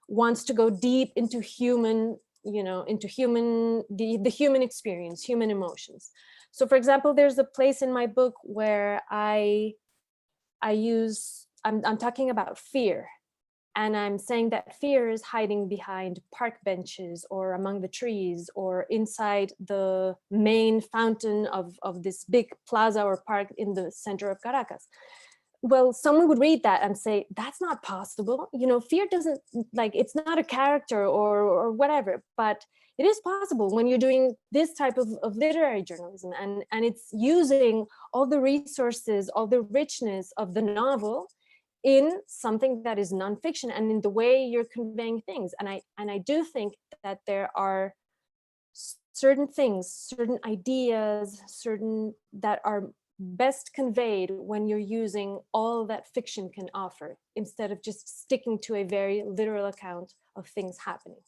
wants to go deep into human, into human, the human experience, human emotions. So for example, there's a place in my book where I'm talking about fear. And I'm saying that fear is hiding behind park benches, or among the trees, or inside the main fountain of this big plaza or park in the center of Caracas. Well, someone would read that and say, that's not possible. Fear doesn't, like, it's not a character or whatever, but it is possible when you're doing this type of literary journalism, and it's using all the resources, all the richness of the novel in something that is nonfiction, and in the way you're conveying things. And I do think that there are certain things, certain ideas, certain that are best conveyed when you're using all that fiction can offer, instead of just sticking to a very literal account of things happening.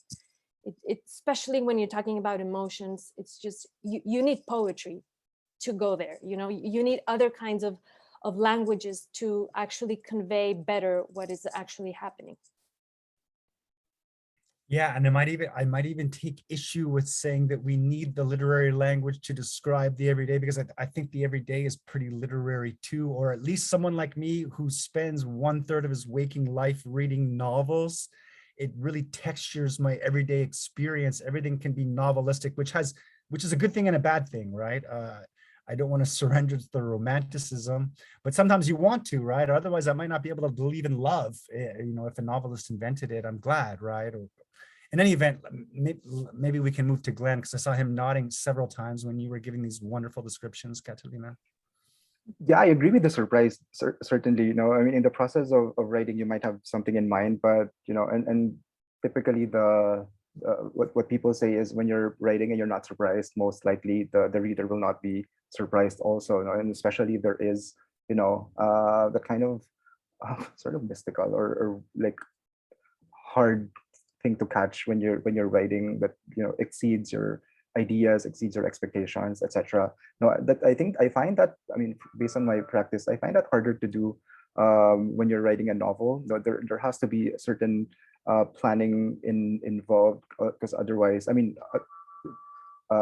Especially when you're talking about emotions, it's just, you need poetry to go there. You need other kinds of languages to actually convey better what is actually happening.
Yeah, and I might even take issue with saying that we need the literary language to describe the everyday, because I think the everyday is pretty literary too, or at least someone like me who spends 1/3 of his waking life reading novels. It really textures my everyday experience. Everything can be novelistic, which is a good thing and a bad thing, right? I don't want to surrender to the romanticism, but sometimes you want to, right? Or otherwise, I might not be able to believe in love. If a novelist invented it, I'm glad, right? Or, in any event, maybe we can move to Glenn, because I saw him nodding several times when you were giving these wonderful descriptions, Catalina.
Yeah, I agree with the surprise. Certainly, I mean, in the process of writing, you might have something in mind, but and typically what people say is, when you're writing and you're not surprised, most likely the reader will not be surprised also, and especially if there is the kind of sort of mystical or like hard thing to catch when you're writing that exceeds your ideas, exceeds your expectations, etc. No, that I find that, I mean, based on my practice, I find that harder to do when you're writing a novel. There has to be a certain planning involved, because otherwise, I mean,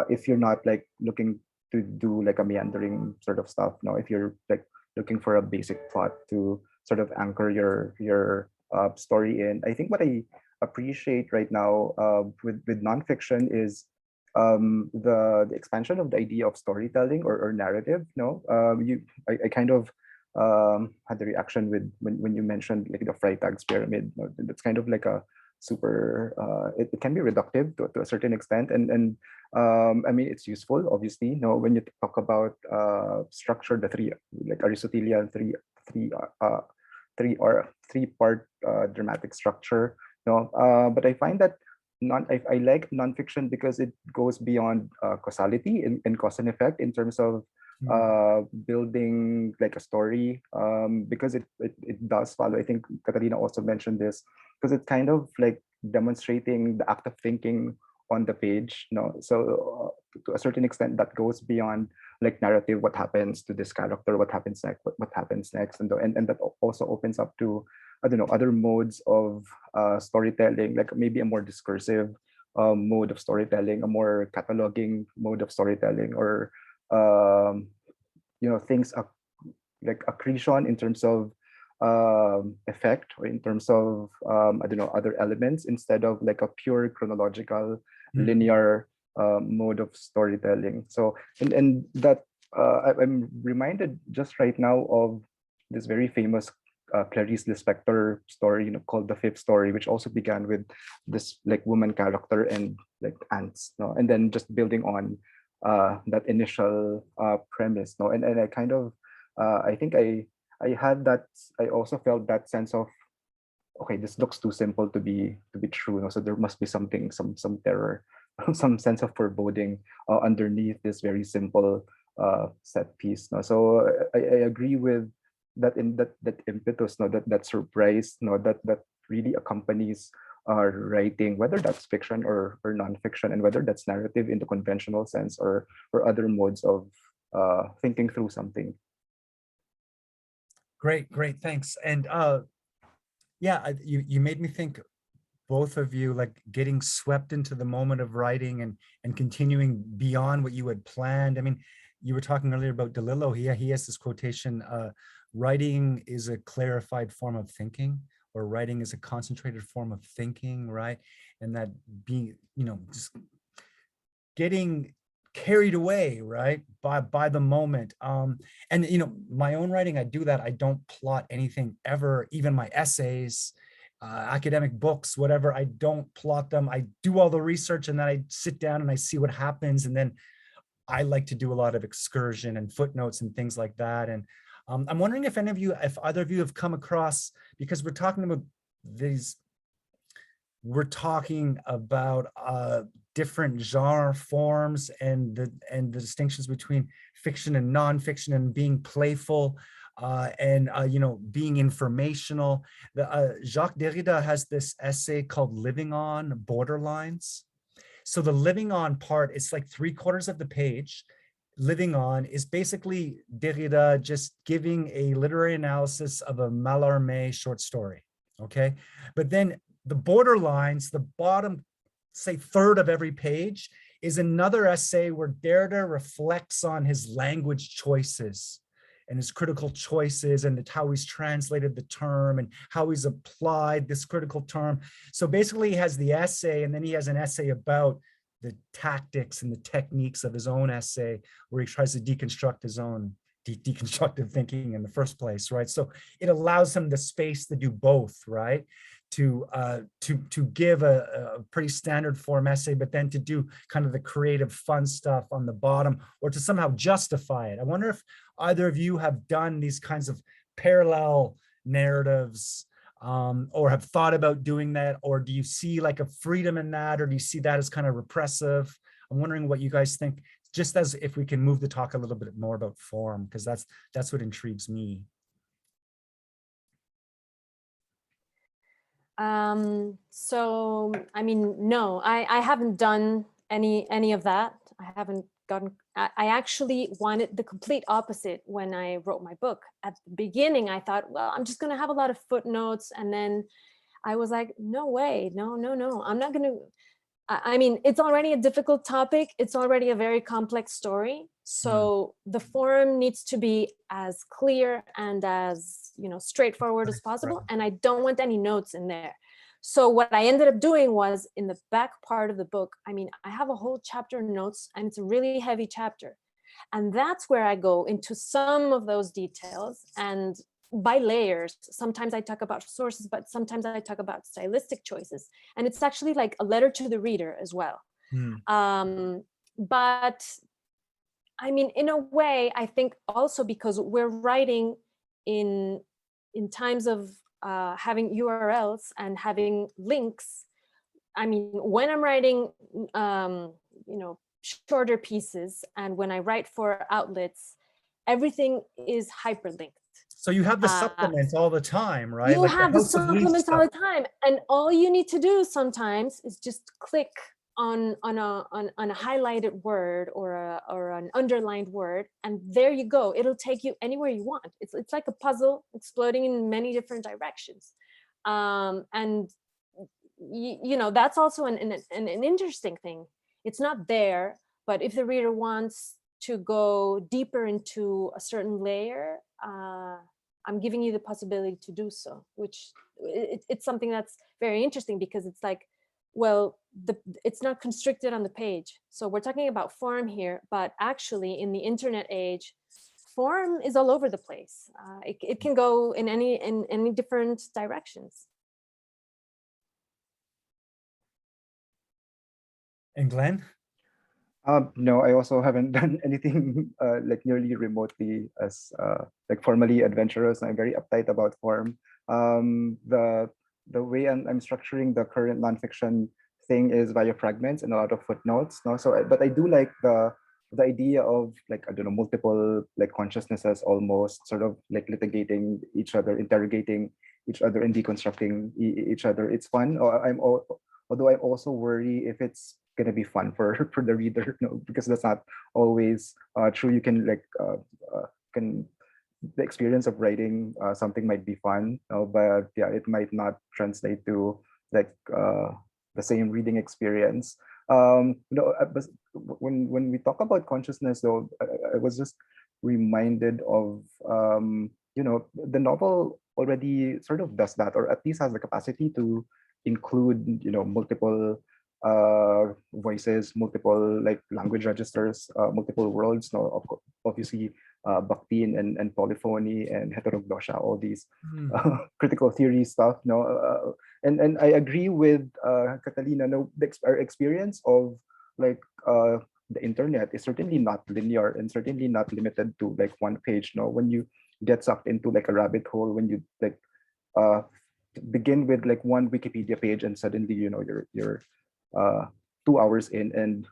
if you're not like looking to do like a meandering sort of stuff, if you're like looking for a basic plot to sort of anchor your story in, I think what I appreciate right now with nonfiction is the expansion of the idea of storytelling or narrative. I kind of had the reaction with when you mentioned like the Freytag's pyramid. That's kind of like a super it can be reductive to a certain extent, and I mean, it's useful obviously when you talk about structure, the three, like Aristotelian three part dramatic structure. But I find that I like nonfiction because it goes beyond causality and cause and effect in terms of building like a story, because it does follow. I think Catalina also mentioned this, because it's kind of like demonstrating the act of thinking on the page. So to a certain extent, that goes beyond like narrative. What happens to this character? What happens next? What happens next? And that also opens up to, I don't know, other modes of storytelling, like maybe a more discursive mode of storytelling, a more cataloging mode of storytelling, or things like accretion in terms of effect, or in terms of I don't know, other elements, instead of like a pure chronological linear mode of storytelling. So and that I'm reminded just right now of this very famous Clarice Lispector story, called The Fifth Story, which also began with this like woman character and like ants, and then just building on that initial premise, and I kind of I think I had that. I also felt that sense of, okay, this looks too simple to be true, so there must be something, some terror some sense of foreboding underneath this very simple set piece. No? So I agree with that, in that impetus, no, that surprise, no, that really accompanies writing, whether that's fiction or nonfiction, and whether that's narrative in the conventional sense or other modes of thinking through something.
Great, thanks. And yeah, you made me think, both of you, like getting swept into the moment of writing and continuing beyond what you had planned. I mean, you were talking earlier about DeLillo. He has this quotation, writing is a clarified form of thinking, or writing is a concentrated form of thinking, right? And that being, just getting carried away, right, by the moment. And my own writing, I do that. I don't plot anything ever, even my essays, academic books, whatever. I don't plot them. I do all the research, and then I sit down and I see what happens. And then I like to do a lot of excursion and footnotes and things like that. And I'm wondering if either of you have come across, because we're talking about different genre forms and the distinctions between fiction and nonfiction, and being playful and being informational. Jacques Derrida has this essay called Living On Borderlines. So the living on part is like 3/4 of the page. Living On is basically Derrida just giving a literary analysis of a Mallarmé short story, okay? But then the borderlines, the bottom, say, third of every page, is another essay where Derrida reflects on his language choices and his critical choices, and how he's translated the term and how he's applied this critical term. So basically he has the essay, and then he has an essay about the tactics and the techniques of his own essay, where he tries to deconstruct his own deconstructive thinking in the first place, right? So it allows him the space to do both, right? To give a pretty standard form essay, but then to do kind of the creative fun stuff on the bottom, or to somehow justify it. I wonder if either of you have done these kinds of parallel narratives, or have thought about doing that, or do you see like a freedom in that, or do you see that as kind of repressive? I'm wondering what you guys think, just as if we can move the talk a little bit more about form, because that's what intrigues me.
So, I mean, no, I haven't done any of that. I haven't gotten, I actually wanted the complete opposite when I wrote my book. At the beginning, I thought, well, I'm just going to have a lot of footnotes. And then I was like, no way, no, I'm not going to. I mean, it's already a difficult topic. It's already a very complex story. So the form needs to be as clear and as, straightforward as possible. And I don't want any notes in there. So what I ended up doing was, in the back part of the book, I mean, I have a whole chapter of notes, and it's a really heavy chapter. And that's where I go into some of those details, and by layers. Sometimes I talk about sources, but sometimes I talk about stylistic choices. And it's actually like a letter to the reader as well. But I mean, in a way, I think also because we're writing in times of having URLs and having links. I mean, when I'm writing, shorter pieces, and when I write for outlets, everything is hyperlinked.
So you have the supplements all the time, right?
You have the supplements all the time, and all you need to do sometimes is just click on a highlighted word or an underlined word, and there you go. It'll take you anywhere you want. It's like a puzzle exploding in many different directions, and that's also an interesting thing. It's not there, but if the reader wants to go deeper into a certain layer, I'm giving you the possibility to do so, which it's something that's very interesting, because it's like, well, it's not constricted on the page. So we're talking about form here, but actually in the internet age, form is all over the place. It can go in any different directions.
And Glenn?
No, I also haven't done anything like nearly remotely as like formally adventurous. I'm very uptight about form. The way I'm structuring the current nonfiction thing is via fragments and a lot of footnotes. No, so but I do like the idea of like, I don't know, multiple like consciousnesses almost sort of like litigating each other, interrogating each other, and deconstructing each other. It's fun. Although I also worry if it's gonna be fun for for the reader, because that's not always true. You can like can the experience of writing something might be fun, but yeah, it might not translate to like the same reading experience. But when we talk about consciousness, though, I was just reminded of the novel already sort of does that, or at least has the capacity to include multiple voices, multiple like language registers, multiple worlds. Obviously, Bakhtin and polyphony and heteroglossia, all these critical theory stuff. And I agree with Catalina. No, our experience of like the internet is certainly not linear and certainly not limited to like one page. No, when you get sucked into like a rabbit hole, when you like begin with like one Wikipedia page and suddenly you're 2 hours in and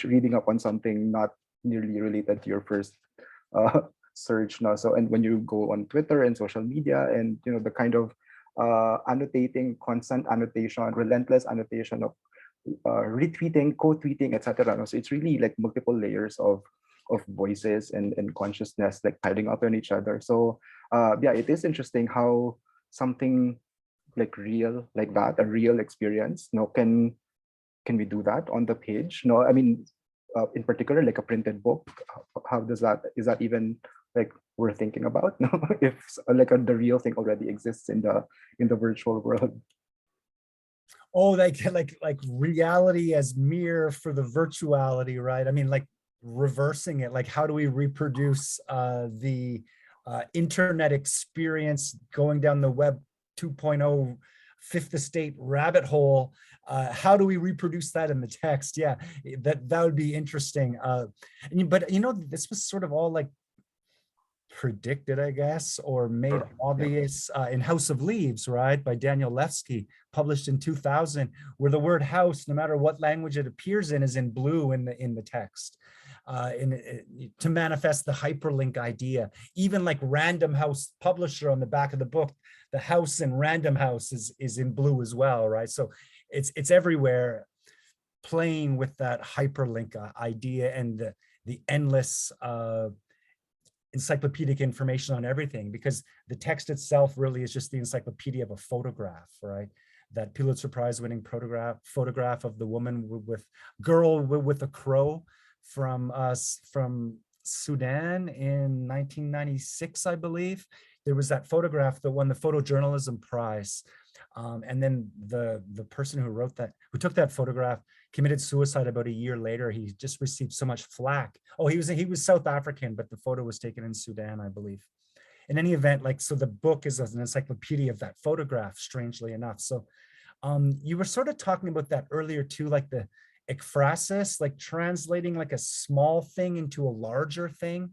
reading up on something not nearly related to your first search now. So, and when you go on Twitter and social media and the kind of annotating, constant annotation, relentless annotation of retweeting, co-tweeting, etc. So it's really like multiple layers of voices and consciousness like piling up on each other. So yeah, it is interesting how something like real like that, a real experience, can we do that on the page? I mean, in particular, like a printed book, how is that even like worth thinking about? No, if like the real thing already exists in the virtual world.
Oh, like reality as mirror for the virtuality, right? I mean, like reversing it. Like, how do we reproduce the internet experience going down the web 2.0 fifth estate rabbit hole? How do we reproduce that in the text? Yeah, that would be interesting. But this was sort of all like predicted, I guess, or made obvious in House of Leaves, right, by Daniel Levsky, published in 2000, where the word house, no matter what language it appears in, is in blue in the text. To manifest the hyperlink idea. Even like Random House publisher on the back of the book, the house in Random House is in blue as well, right? So it's everywhere, playing with that hyperlink idea and the endless encyclopedic information on everything, because the text itself really is just the encyclopedia of a photograph, right? That Pulitzer Prize winning photograph of the woman with a crow from Sudan in 1996, I believe. There was that photograph that won the photojournalism prize. And then the person who took that photograph committed suicide about a year later. He just received so much flack. Oh, he was South African, but the photo was taken in Sudan, I believe. In any event, so the book is an encyclopedia of that photograph, strangely enough. So you were sort of talking about that earlier too, like the ekphrasis, like translating like a small thing into a larger thing.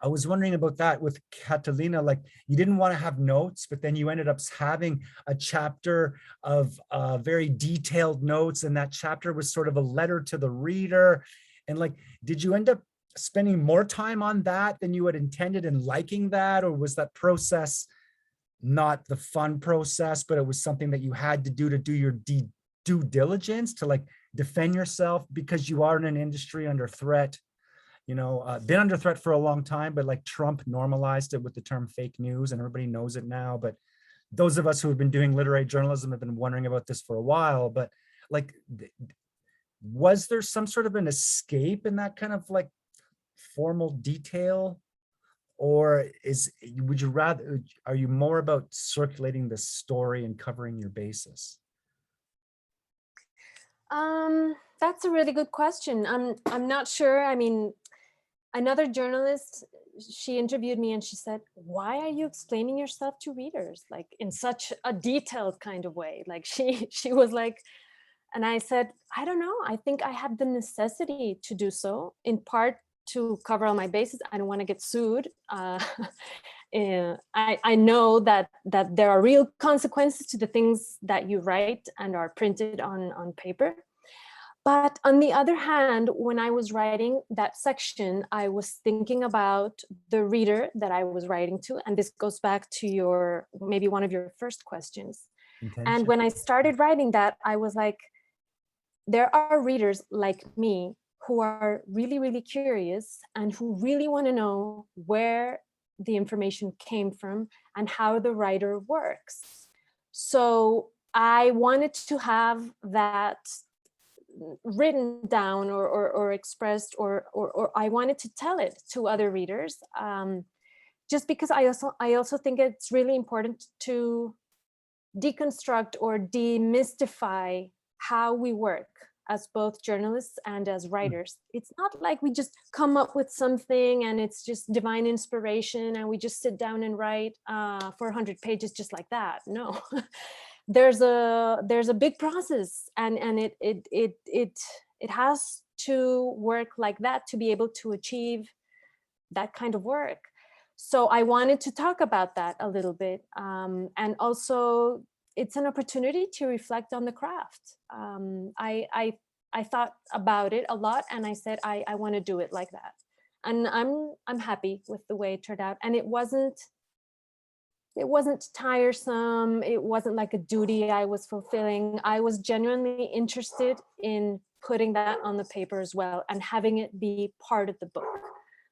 I was wondering about that with Catalina, like you didn't want to have notes, but then you ended up having a chapter of very detailed notes, and that chapter was sort of a letter to the reader. And like, did you end up spending more time on that than you had intended and liking that? Or was that process not the fun process, but it was something that you had to do your due diligence to like defend yourself because you are in an industry under threat? Been under threat for a long time, but like Trump normalized it with the term fake news and everybody knows it now. But those of us who have been doing literary journalism have been wondering about this for a while. But like, was there some sort of an escape in that kind of like formal detail? Or are you more about circulating the story and covering your basis?
That's a really good question. I'm not sure. I mean, another journalist, she interviewed me and she said, why are you explaining yourself to readers like in such a detailed kind of way? Like she was like, and I said, I don't know. I think I have the necessity to do so, in part to cover all my bases. I don't want to get sued. I know that there are real consequences to the things that you write and are printed on paper. But on the other hand, when I was writing that section, I was thinking about the reader that I was writing to. And this goes back to maybe one of your first questions.
Intention.
And when I started writing that, I was like, there are readers like me who are really, really curious and who really want to know where the information came from and how the writer works. So I wanted to have that written down or expressed, or I wanted to tell it to other readers, just because I also think it's really important to deconstruct or demystify how we work as both journalists and as writers. It's not like we just come up with something and it's just divine inspiration and we just sit down and write 400 pages just like that. No. There's a big process, and it has to work like that to be able to achieve that kind of work. So I wanted to talk about that a little bit, and also it's an opportunity to reflect on the craft. I thought about it a lot, and I said I want to do it like that, and I'm happy with the way it turned out. And it wasn't tiresome. It wasn't like a duty I was fulfilling. I was genuinely interested in putting that on the paper as well and having it be part of the book.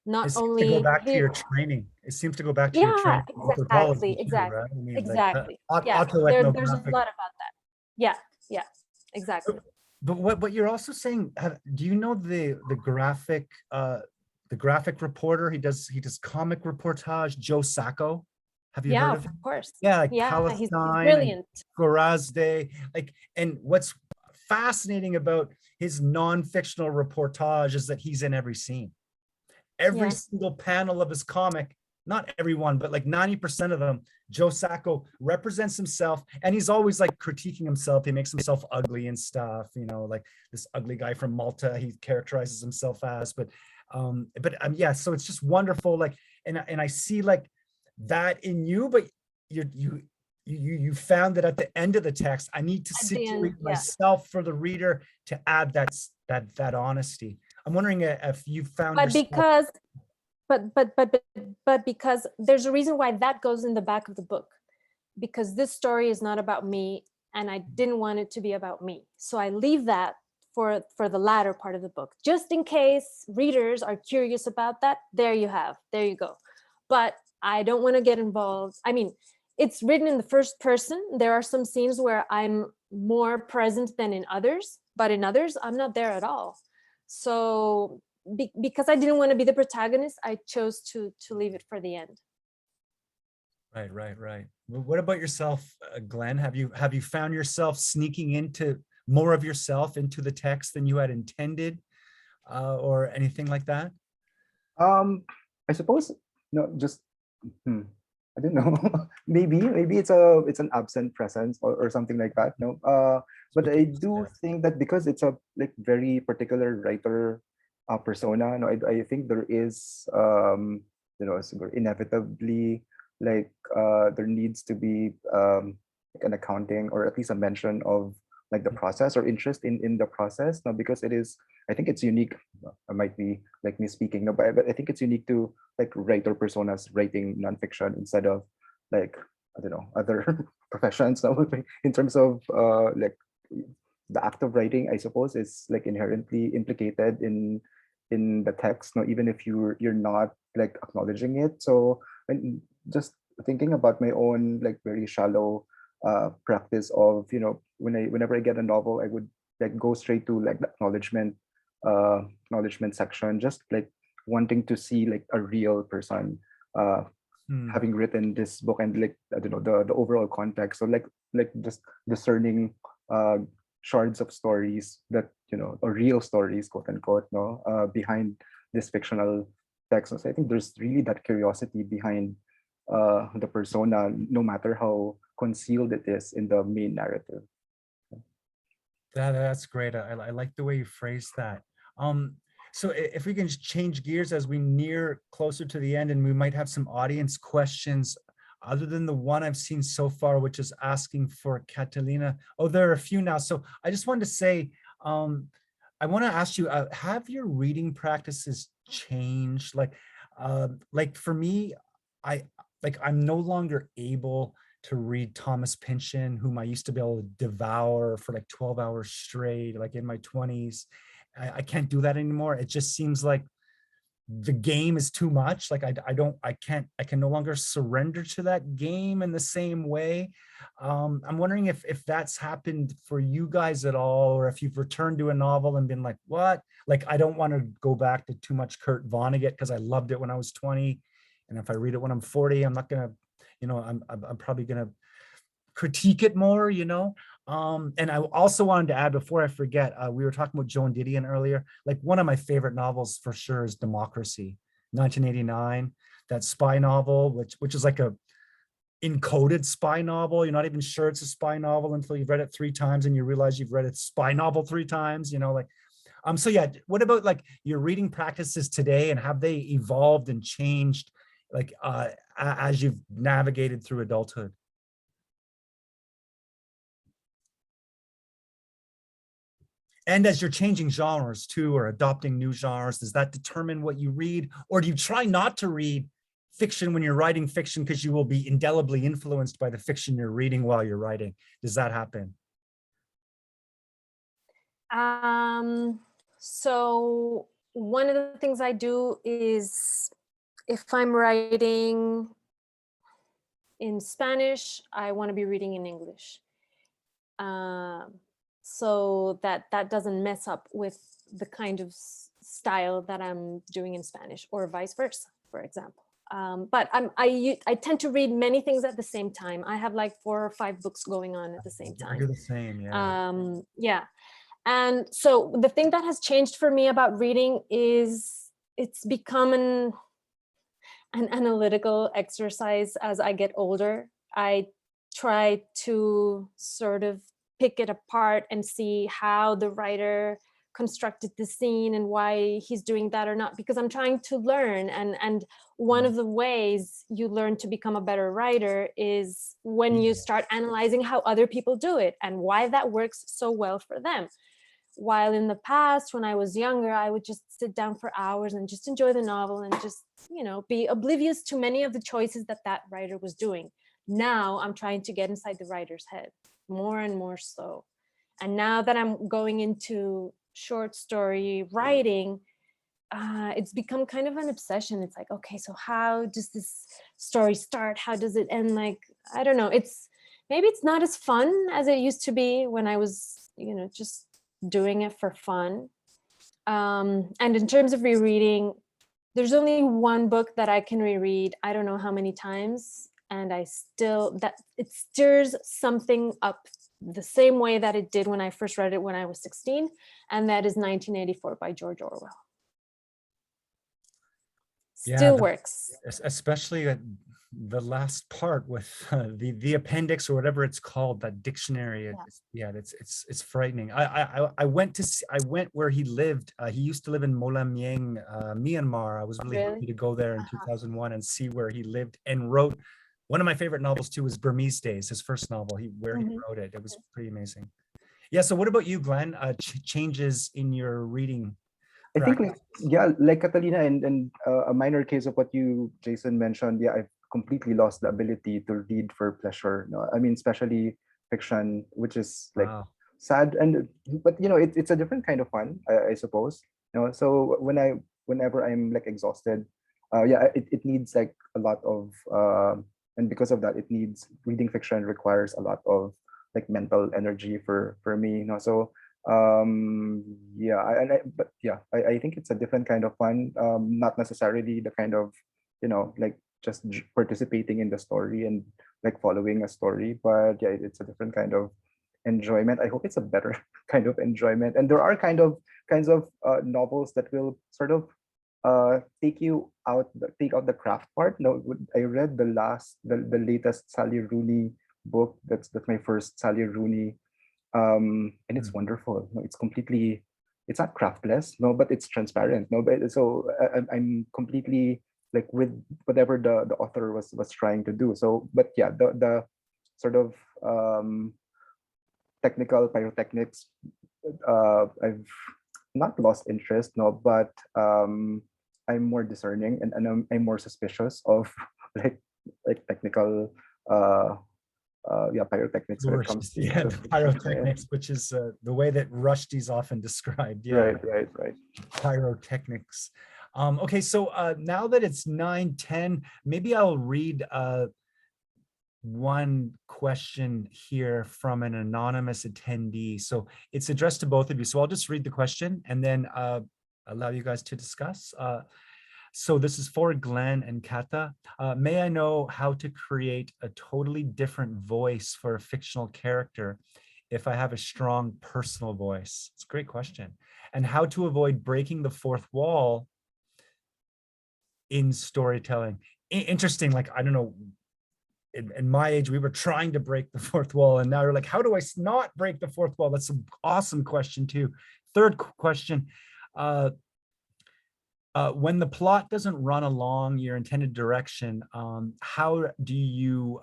Not
It seems
only
to go back to your training. It seems to go back to your
yeah,
training in anthropology too,
exactly,
right? I mean,
exactly.
like
Yeah, there's a
autoethnographic.
lot about that. Yeah, exactly.
But what you're also saying, do you know the graphic reporter? He does comic reportage, Joe Sacco. Have you
Yeah,
heard
of
of him?
course.
Yeah, like
Yeah, he's
Palestine and
brilliant.
Gorazde. Like, and what's fascinating about his non-fictional reportage is that he's in every scene. Every
Yeah.
single panel of his comic, not everyone, but like 90% of them, Joe Sacco represents himself, and he's always like critiquing himself. He makes himself ugly and stuff, you know, like this ugly guy from Malta, he characterizes himself as, but yeah, so it's just wonderful. Like, and I see like that in you, but you found that at the end of the text, I need to
At the end,
situate
yeah.
myself for the reader to add that honesty. I'm wondering if you found
But
yourself.
because but because there's a reason why that goes in the back of the book, because this story is not about me and I didn't want it to be about me. So I leave that for the latter part of the book, just in case readers are curious about that. There you go. But I don't want to get involved. I mean, it's written in the first person. There are some scenes where I'm more present than in others, but in others I'm not there at all. So because I didn't want to be the protagonist, I chose to leave it for the end.
Right. What about yourself, Glenn? Have you found yourself sneaking into more of yourself into the text than you had intended, or anything like that?
I suppose no, just I don't know. maybe it's an absent presence or something like that. No, but I do think that because it's a like very particular writer persona. No, I think there is inevitably like there needs to be like an accounting or at least a mention of like the process or interest in the process. No, because it is, I think it's unique. I might be like me speaking, no, but I think it's unique to like writer personas writing nonfiction instead of like I don't know other professions. No, in terms of like the act of writing, I suppose is like inherently implicated in the text. No, even if you're not like acknowledging it. So and just thinking about my own like very shallow practice of whenever I get a novel, I would like go straight to like the acknowledgement section, just like wanting to see like a real person having written this book and like I don't know the overall context. So like just discerning shards of stories that or real stories, quote unquote, no, behind this fictional text. So I think there's really that curiosity behind the persona, no matter how concealed it is in the main narrative.
That's great. I like the way you phrased that. So if we can just change gears as we near closer to the end, and we might have some audience questions other than the one I've seen so far, which is asking for Catalina. Oh, there are a few now. So I just wanted to say, I want to ask you, have your reading practices changed? Like for me, I'm no longer able to read Thomas Pynchon, whom I used to be able to devour for like 12 hours straight, like in my 20s. I can't do that anymore. It just seems like the game is too much. Like I can no longer surrender to that game in the same way. I'm wondering if that's happened for you guys at all, or if you've returned to a novel and been like, what? Like, I don't want to go back to too much Kurt Vonnegut because I loved it when I was 20. And if I read it when I'm 40, I'm not gonna, I'm probably gonna critique it more, and I also wanted to add, before I forget, we were talking about Joan Didion earlier. Like, one of my favorite novels for sure is Democracy, 1989, that spy novel, which is like a encoded spy novel. You're not even sure it's a spy novel until you've read it 3 times and you realize you've read a spy novel 3 times, so yeah, what about like your reading practices today, and have they evolved and changed like as you've navigated through adulthood? And as you're changing genres too, or adopting new genres, does that determine what you read? Or do you try not to read fiction when you're writing fiction because you will be indelibly influenced by the fiction you're reading while you're writing? Does that happen?
So one of the things I do is, if I'm writing in Spanish, I want to be reading in English. So that doesn't mess up with the kind of style that I'm doing in Spanish, or vice versa, for example. But I tend to read many things at the same time. I have like 4 or 5 books going on at the same time.
I do the same, yeah.
Yeah. And so the thing that has changed for me about reading is it's become an analytical exercise as I get older. I try to sort of pick it apart and see how the writer constructed the scene and why he's doing that or not, because I'm trying to learn. And one of the ways you learn to become a better writer is when you start analyzing how other people do it and why that works so well for them. While in the past, when I was younger, I would just sit down for hours and just enjoy the novel and just, be oblivious to many of the choices that writer was doing. Now I'm trying to get inside the writer's head more and more so. And now that I'm going into short story writing, it's become kind of an obsession. It's like, okay, so how does this story start? How does it end? Like, I don't know. Maybe it's not as fun as it used to be when I was, just doing it for fun. And in terms of rereading, there's only one book that I can reread I don't know how many times, and it stirs something up the same way that it did when I first read it when I was 16, and that is 1984 by George Orwell. Still works.
Especially the last part with the appendix or whatever it's called, that dictionary. It's frightening. I went where he lived. He used to live in Molamyang, Myanmar. I was really happy to go there in 2001 and see where he lived and wrote. One of my favorite novels too was Burmese Days, his first novel. He wrote it. It was pretty amazing. Yeah. So what about you, Glenn? Changes in your reading?
I think like Catalina, and a minor case of what you, Jason, mentioned. Yeah, I've completely lost the ability to read for pleasure. No, I mean, especially fiction, which is like sad, but it's a different kind of fun, I suppose. So whenever I'm like exhausted, it needs like a lot of, and because of that, reading fiction requires a lot of like mental energy for me. So. I think it's a different kind of fun, not necessarily the kind of like just participating in the story and like following a story, but yeah, it's a different kind of enjoyment. I hope it's a better kind of enjoyment, and there are kinds of novels that will sort of take out the craft part. No, I read the latest Sally Rooney book. That's my first Sally Rooney, and it's wonderful. It's completely it's not craftless, no, but it's transparent, no. But so I'm completely like with whatever the author was trying to do. So, but yeah, the sort of technical pyrotechnics, I've not lost interest, no, but I'm more discerning, and I'm more suspicious of like technical yeah, pyrotechnics when it comes to
Yeah, the
fiction.
pyrotechnics, which is the way that Rushdie's often described. Yeah,
Right.
pyrotechnics. Okay, so now that it's 9:10, maybe I'll read one question here from an anonymous attendee. So it's addressed to both of you. So I'll just read the question and then allow you guys to discuss. So this is for Glenn and Kata. May I know how to create a totally different voice for a fictional character if I have a strong personal voice? It's a great question. And how to avoid breaking the fourth wall in storytelling. Interesting, like, I don't know, in my age, we were trying to break the fourth wall, and now you're like, how do I not break the fourth wall? That's an awesome question too. Third question, when the plot doesn't run along your intended direction, how do you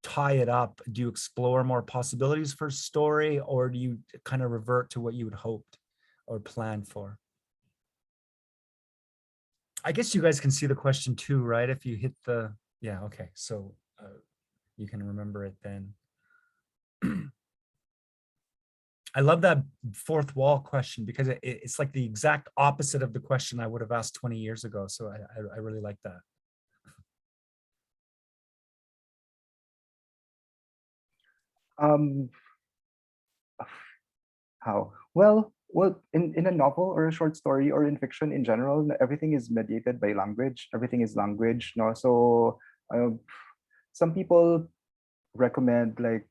tie it up? Do you explore more possibilities for story, or do you kind of revert to what you had hoped or planned for? I guess you guys can see the question too, right? If you hit the, yeah, okay. So you can remember it then. I love that fourth wall question because it's like the exact opposite of the question I would have asked 20 years ago. So I really like that.
How? Well, in a novel or a short story or in fiction in general, everything is mediated by language. Everything is language, no? So some people recommend, like,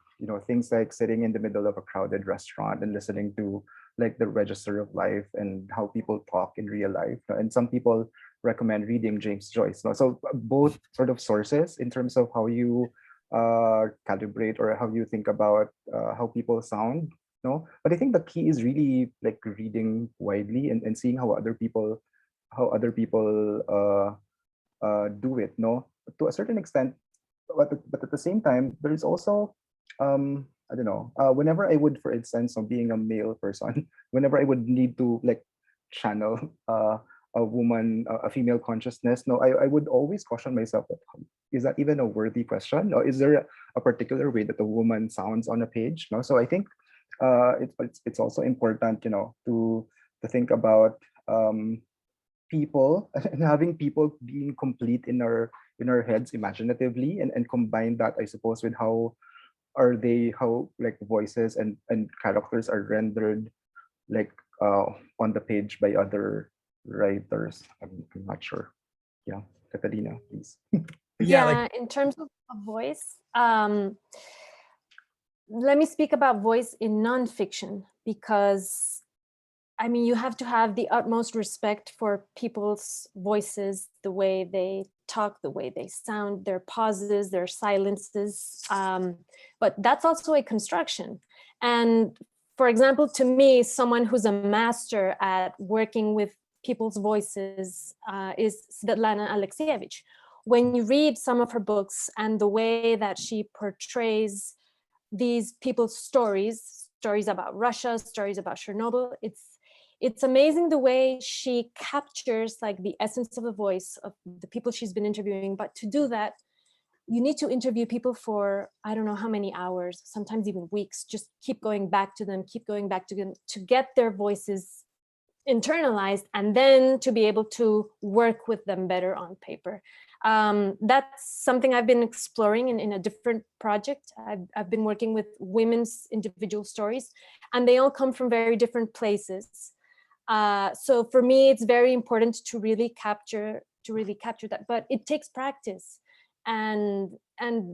things like sitting in the middle of a crowded restaurant and listening to like the register of life and how people talk in real life. And some people recommend reading James Joyce, no? So both sort of sources in terms of how you calibrate or how you think about how people sound, no? But I think the key is really like reading widely and seeing how other people do it, no? To a certain extent, but at the same time, there is also I don't know, whenever I would, for instance, being a male person, whenever I would need to like channel a woman, a female consciousness, no, I would always caution myself that, is that even a worthy question, or is there a particular way that a woman sounds on a page, no? So I think it's also important, to think about people and having people being complete in our heads imaginatively, and combine that, I suppose, with how like voices and characters are rendered like on the page by other writers. I'm not sure. Yeah, Catalina, please.
Yeah, like,
in terms of voice, let me speak about voice in nonfiction, because I mean, you have to have the utmost respect for people's voices, the way they talk, the way they sound, their pauses, their silences. But that's also a construction. And for example, to me, someone who's a master at working with people's voices is Svetlana Alexievich. When you read some of her books and the way that she portrays these people's stories about Russia, stories about Chernobyl, it's amazing the way she captures like the essence of the voice of the people she's been interviewing. But to do that, you need to interview people for I don't know how many hours, sometimes even weeks, just keep going back to them to get their voices internalized, and then to be able to work with them better on paper. That's something I've been exploring in a different project. I've been working with women's individual stories, and they all come from very different places. So for me, it's very important to really capture that, but it takes practice. And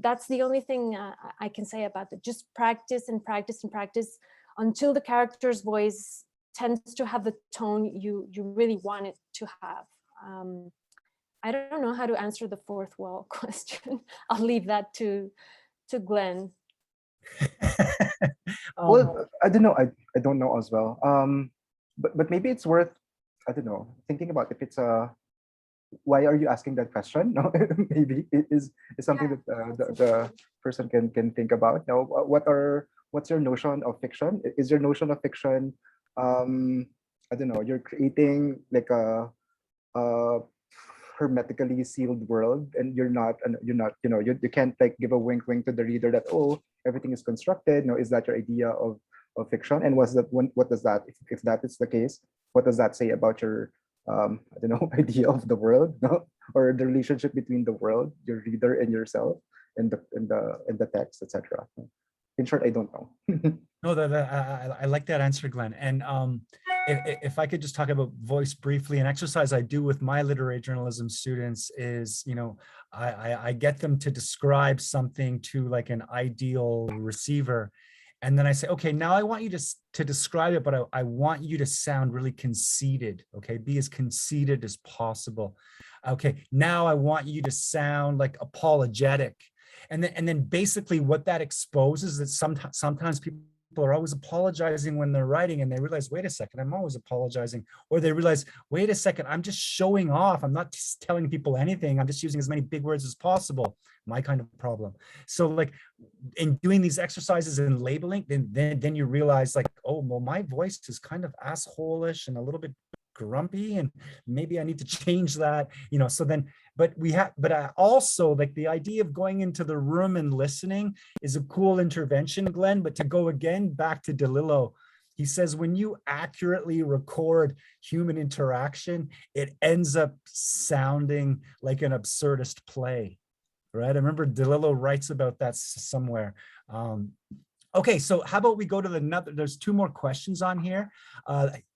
that's the only thing I can say about it. Just practice and practice and practice until the character's voice tends to have the tone you really want it to have. I don't know how to answer the fourth wall question. I'll leave that to Glenn.
Well, I don't know. I don't know as well. but maybe it's worth, I don't know, thinking about if it's a, why are you asking that question? No, maybe it is something
Yeah,
that
that's
the
interesting.
person can think about. Now, what's your notion of fiction? Is your notion of fiction, I don't know, you're creating like a hermetically sealed world, and you're not, you can't like give a wink to the reader that, oh, everything is constructed. No, is that your idea of fiction? And was that one, what does that, if that is the case, what does that say about your I don't know, idea of the world, no? Or the relationship between the world, your reader, and yourself, and the text, etc. In short, I don't know.
No, I like that answer, Glenn. And if I could just talk about voice briefly, an exercise I do with my literary journalism students is, I get them to describe something to like an ideal receiver. And then I say, okay, now I want you to describe it, but I want you to sound really conceited, okay? Be as conceited as possible. Okay, now I want you to sound like apologetic. And then basically what that exposes is that sometimes people are always apologizing when they're writing, and they realize, wait a second, I'm always apologizing. Or they realize, wait a second, I'm just showing off. I'm not just telling people anything. I'm just using as many big words as possible. My kind of problem. So like in doing these exercises and labeling, then you realize like, oh, well, my voice is kind of asshole-ish and a little bit grumpy, and maybe I need to change that, so then, but I also like the idea of going into the room and listening is a cool intervention, Glenn. But to go again back to DeLillo, he says when you accurately record human interaction, it ends up sounding like an absurdist play, right? I remember DeLillo writes about that somewhere. Okay, so how about we go to there's two more questions on here.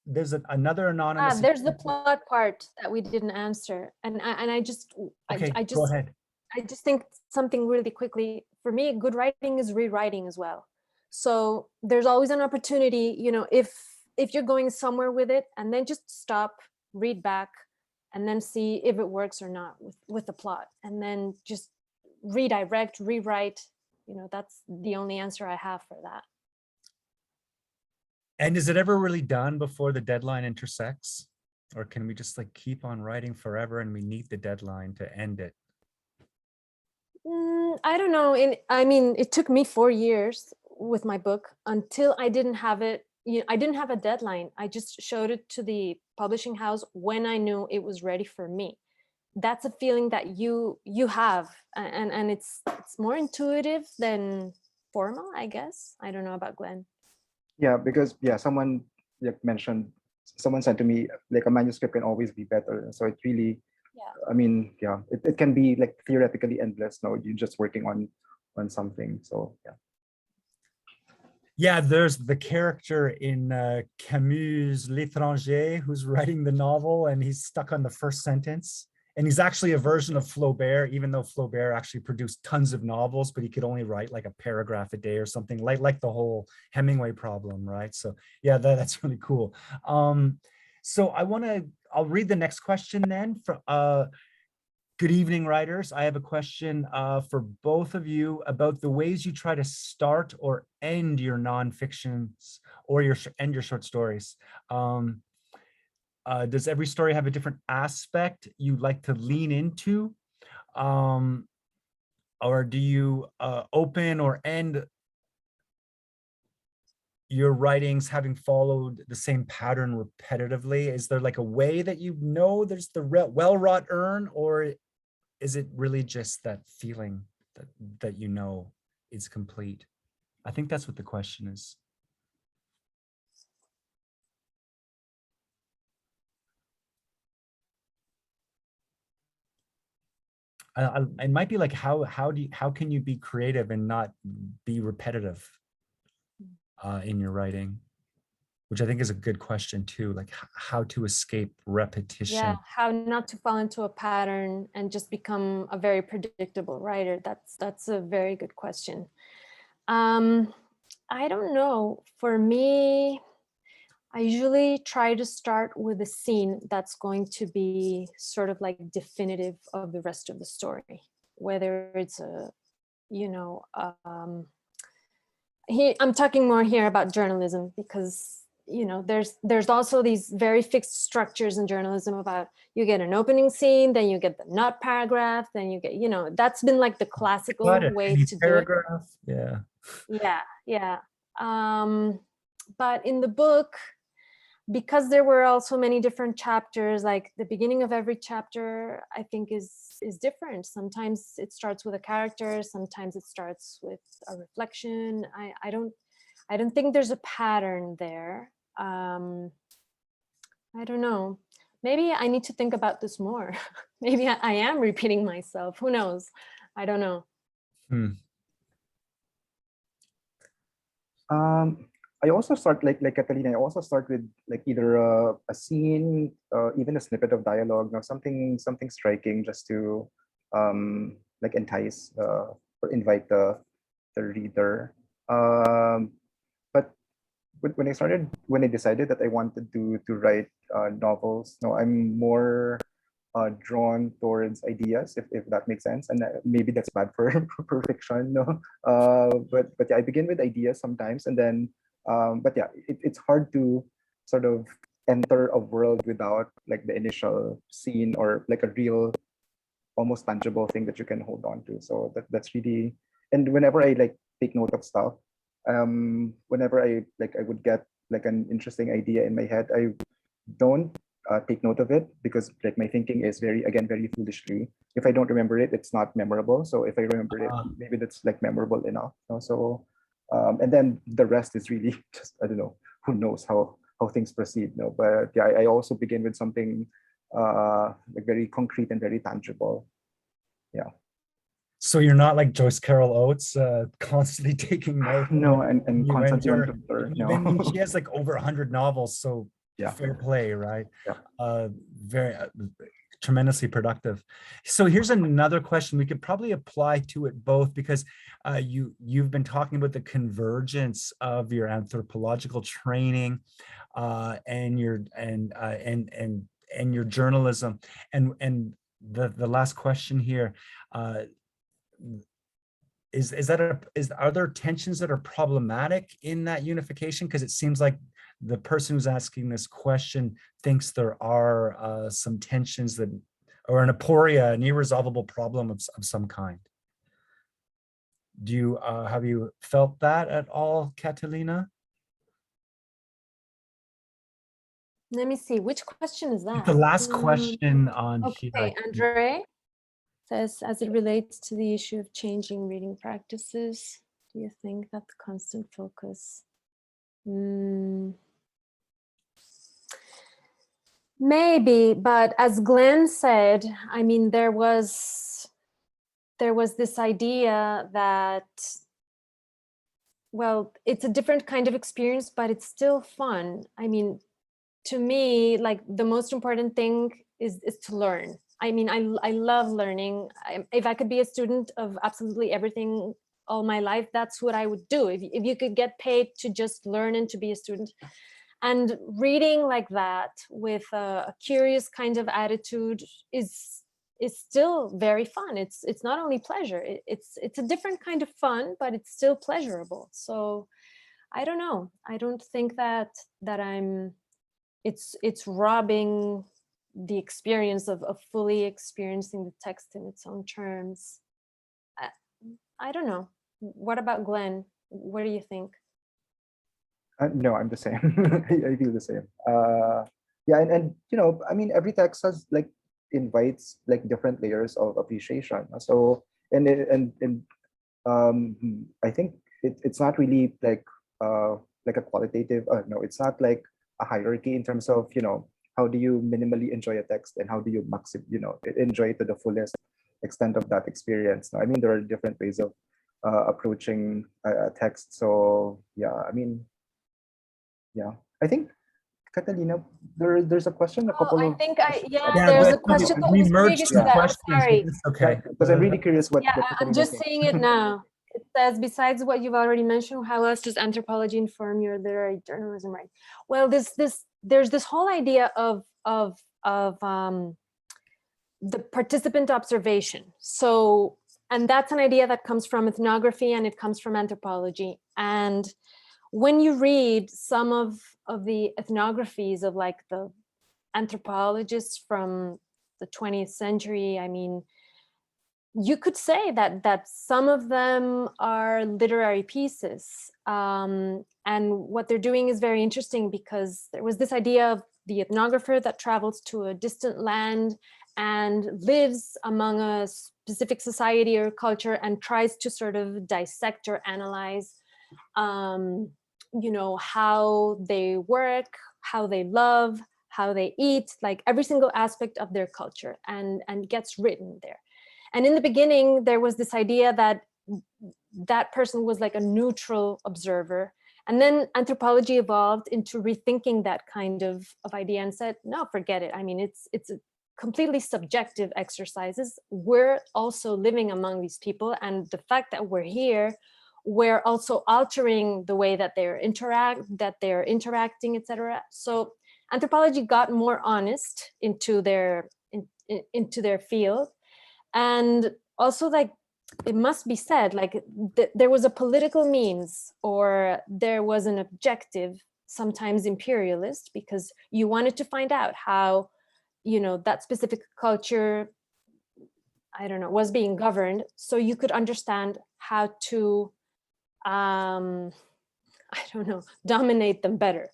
There's another anonymous.
There's the plot part that we didn't answer, and I just,
Okay,
I
go
just,
ahead.
I just think something really quickly. For me, good writing is rewriting as well. So there's always an opportunity, if you're going somewhere with it, and then just stop, read back, and then see if it works or not with the plot, and then just redirect, rewrite. That's the only answer I have for that.
And is it ever really done before the deadline intersects? Or can we just like keep on writing forever and we need the deadline to end it?
I don't know. It took me 4 years with my book until I didn't have it. I didn't have a deadline. I just showed it to the publishing house when I knew it was ready for me. That's a feeling that you have, and it's more intuitive than formal, I guess. I don't know about Glenn.
Yeah, because someone mentioned, someone said to me like a manuscript can always be better. So it really, it can be like theoretically endless. No, you're just working on something. So yeah.
Yeah, there's the character in Camus' L'Étranger who's writing the novel, and he's stuck on the first sentence. And he's actually a version of Flaubert, even though Flaubert actually produced tons of novels, but he could only write like a paragraph a day or something, like the whole Hemingway problem, right? So yeah, that's really cool. So I'll read the next question then. Good evening, writers. I have a question for both of you about the ways you try to start or end your nonfictions or end your short stories. Does every story have a different aspect you like to lean into? Or do you open or end your writings having followed the same pattern repetitively? Is there like a way that there's the well-wrought urn, or is it really just that feeling that is complete? I think that's what the question is. It might be like how can you be creative and not be repetitive in your writing, which I think is a good question too, like how to escape repetition.
Yeah, how not to fall into a pattern and just become a very predictable writer. That's a very good question. I don't know. For me, I usually try to start with a scene that's going to be sort of like definitive of the rest of the story, whether it's I'm talking more here about journalism because you know, there's also these very fixed structures in journalism about you get an opening scene, then you get the not paragraph, then you get, you know, that's been like the classical
Got it.
way
Any
to do it.
paragraph? Yeah.
Yeah. But in the book, because there were also many different chapters, like the beginning of every chapter, I think is different. Sometimes it starts with a character, sometimes it starts with a reflection. I don't think there's a pattern there. I don't know. Maybe I need to think about this more. Maybe I am repeating myself. Who knows? I don't know.
I also start like Catalina. I also start with like either a scene, even a snippet of dialogue, now something striking, just to like entice or invite the reader. But when I decided that I wanted to write novels, no, I'm more drawn towards ideas, if that makes sense, and maybe that's bad for for fiction, no. But yeah, I begin with ideas sometimes, and then but yeah, it's hard to sort of enter a world without like the initial scene or like a real, almost tangible thing that you can hold on to. So that's really, and whenever I like take note of stuff, whenever I would get like an interesting idea in my head, I don't take note of it, because like my thinking is very foolishly. If I don't remember it, it's not memorable. So if I remember it, maybe that's like memorable enough, you know? So and then the rest is really just, I don't know, who knows how things proceed, no. But yeah, I also begin with something like very concrete and very tangible. Yeah.
So you're not like Joyce Carol Oates, constantly taking notes.
No, and
You
constantly on
enter.
Twitter.
I mean,
No.
she has like over 100 novels, so
Yeah.
fair play, right?
Yeah.
Very tremendously productive. So here's another question we could probably apply to it both, because you've been talking about the convergence of your anthropological training and your journalism, and the last question here. Are there tensions that are problematic in that unification? Because it seems like the person who's asking this question thinks there are some tensions that, or an aporia, an irresolvable problem of some kind. Do you have you felt that at all, Catalina?
Let me see, which question is that?
The last question on
okay,
here.
Andre says, as it relates to the issue of changing reading practices, do you think that the constant focus? Maybe, but as Glenn said, I mean, there was this idea that, well, it's a different kind of experience, but it's still fun. I mean, to me, like the most important thing is to learn. I mean, I love learning. If I could be a student of absolutely everything all my life, that's what I would do. If you could get paid to just learn and to be a student. And reading like that with a curious kind of attitude is still very fun. It's not only pleasure, it's a different kind of fun, but it's still pleasurable. So I don't know. I don't think that it's robbing the experience of fully experiencing the text in its own terms. I don't know. What about Glenn? What do you think?
No, I'm the same. I feel the same. Yeah, and you know, I mean, every text has like invites like different layers of appreciation. So I think it's not really like a qualitative. No, it's not like a hierarchy in terms of, you know, how do you minimally enjoy a text and how do you enjoy it to the fullest extent of that experience. I mean, there are different ways of approaching a text. So yeah, I mean, yeah, I think Catalina, there's a question, a couple of
there's a question that
we
was
merged
previous to
two
that.
questions.
Sorry.
It's okay.
Because I'm really curious what.
Yeah,
what
I'm just
thinks.
seeing it now. It says, besides what you've already mentioned, how else does anthropology inform your literary journalism, right? Well, there's this whole idea of the participant observation. So, and that's an idea that comes from ethnography and it comes from anthropology. And when you read some of the ethnographies of like the anthropologists from the 20th century, I mean, you could say that some of them are literary pieces, and what they're doing is very interesting, because there was this idea of the ethnographer that travels to a distant land and lives among a specific society or culture and tries to sort of dissect or analyze, how they work, how they love, how they eat, like every single aspect of their culture, and gets written there. And in the beginning, there was this idea that that person was like a neutral observer. And then anthropology evolved into rethinking that kind of idea and said, no, forget it. I mean, it's a completely subjective exercises. We're also living among these people. And the fact that we're here, we're also altering the way that they're interacting, etc. So anthropology got more honest into their field. And also, like, it must be said, like there was a political means, or there was an objective, sometimes imperialist, because you wanted to find out how, that specific culture, I don't know, was being governed, so you could understand how to, I don't know, dominate them better.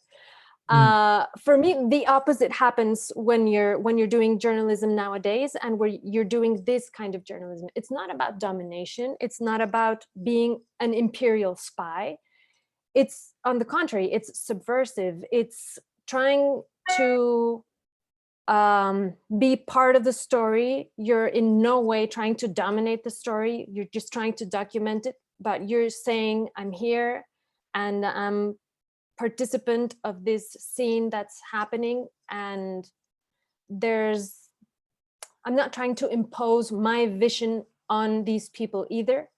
For me, the opposite happens when you're doing journalism nowadays, and where you're doing this kind of journalism. It's not about domination. It's not about being an imperial spy. It's, on the contrary, it's subversive. It's trying to be part of the story. You're in no way trying to dominate the story. You're just trying to document it. But you're saying, I'm here, and I'm participant of this scene that's happening, and I'm not trying to impose my vision on these people either.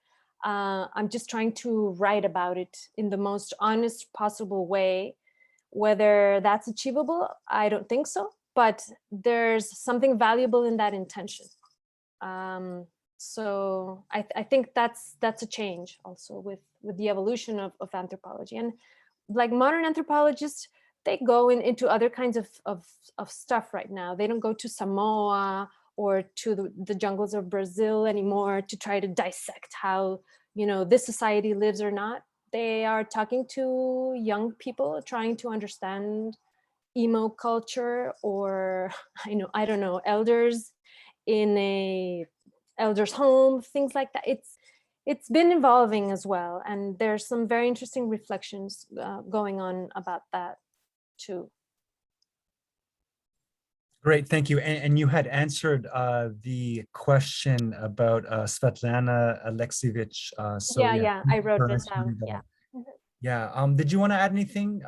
I'm just trying to write about it in the most honest possible way. Whether that's achievable, I don't think so, but there's something valuable in that intention. So I think that's a change also with the evolution of anthropology. And like modern anthropologists, they go into other kinds of stuff right now. They don't go to Samoa or to the jungles of Brazil anymore to try to dissect how, this society lives or not. They are talking to young people, trying to understand emo culture, or I don't know, elders in a elder's home, things like that. It's been evolving as well, and there's some very interesting reflections going on about that too.
Great, thank you. And you had answered the question about Svetlana Alexievich.
Yeah, I wrote this down. Yeah.
Yeah. Did you want to add anything,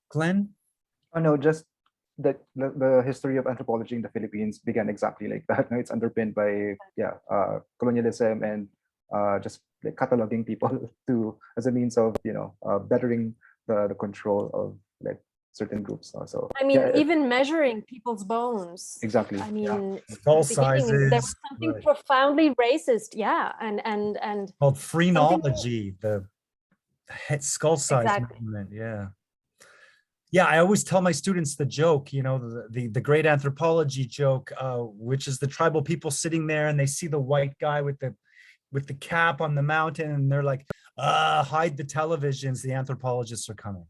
Glenn?
Oh no, just that the history of anthropology in the Philippines began exactly like that. No, it's underpinned by colonialism and just like cataloging people to as a means of bettering the control of like certain groups. So
I mean, even measuring people's bones.
Exactly.
I mean,
skull
sizes. There was something profoundly racist. Yeah, and
called phrenology, the head skull size movement. Yeah. Yeah, I always tell my students the joke, the great anthropology joke, which is the tribal people sitting there and they see the white guy with the cap on the mountain, and they're like, hide the televisions, the anthropologists are coming.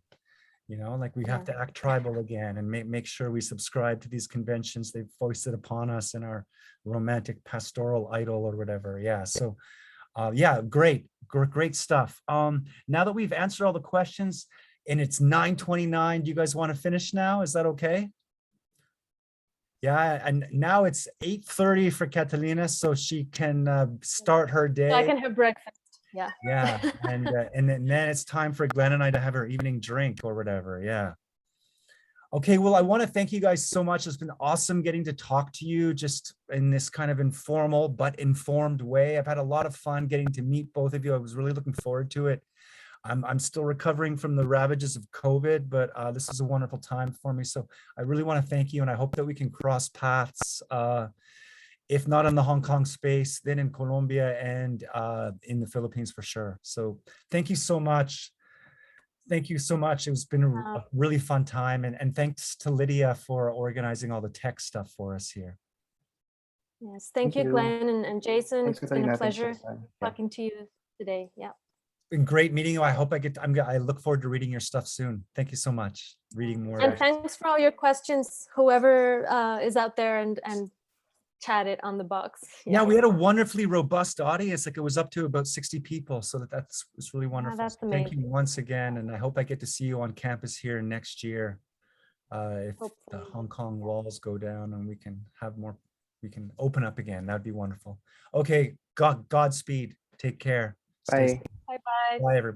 Like we have to act tribal again and make sure we subscribe to these conventions they've foisted upon us in our romantic pastoral idol or whatever. Yeah, so great stuff. Now that we've answered all the questions, and it's 9:29. Do you guys want to finish now? Is that okay? Yeah, and now it's 8:30 for Catalina, so she can start her day.
So I can have breakfast. Yeah.
Yeah, and then it's time for Glenn and I to have our evening drink or whatever. Yeah. Okay, well, I want to thank you guys so much. It's been awesome getting to talk to you just in this kind of informal but informed way. I've had a lot of fun getting to meet both of you. I was really looking forward to it. I'm still recovering from the ravages of COVID, but this is a wonderful time for me. So I really want to thank you, and I hope that we can cross paths, if not in the Hong Kong space, then in Colombia and in the Philippines for sure. So thank you so much. Thank you so much. It's been
Uh,
a really fun time. And thanks to Lydia for organizing all the tech stuff for us here.
Yes,
Thank
thank you,
you.
Glenn and Jason.
Thanks,
It's been
Catalina.
a
Thanks for
pleasure
the time. Yeah.
talking to you today. Yeah.
Been great meeting you. I hope I look forward to reading your stuff soon. Thank you so much. Reading more.
And thanks for all your questions, whoever is out there and chatted on the box.
Yeah, we had a wonderfully robust audience. Like it was up to about 60 people. So it's really wonderful.
that's
So thank you
amazing.
once again. And I hope I get to see you on campus here next year. If the
Hopefully.
Hong Kong walls go down and we can open up again. That'd be wonderful. Okay, Godspeed. Take care. Stay
Bye.
safe.
Bye-bye.
Bye, everybody.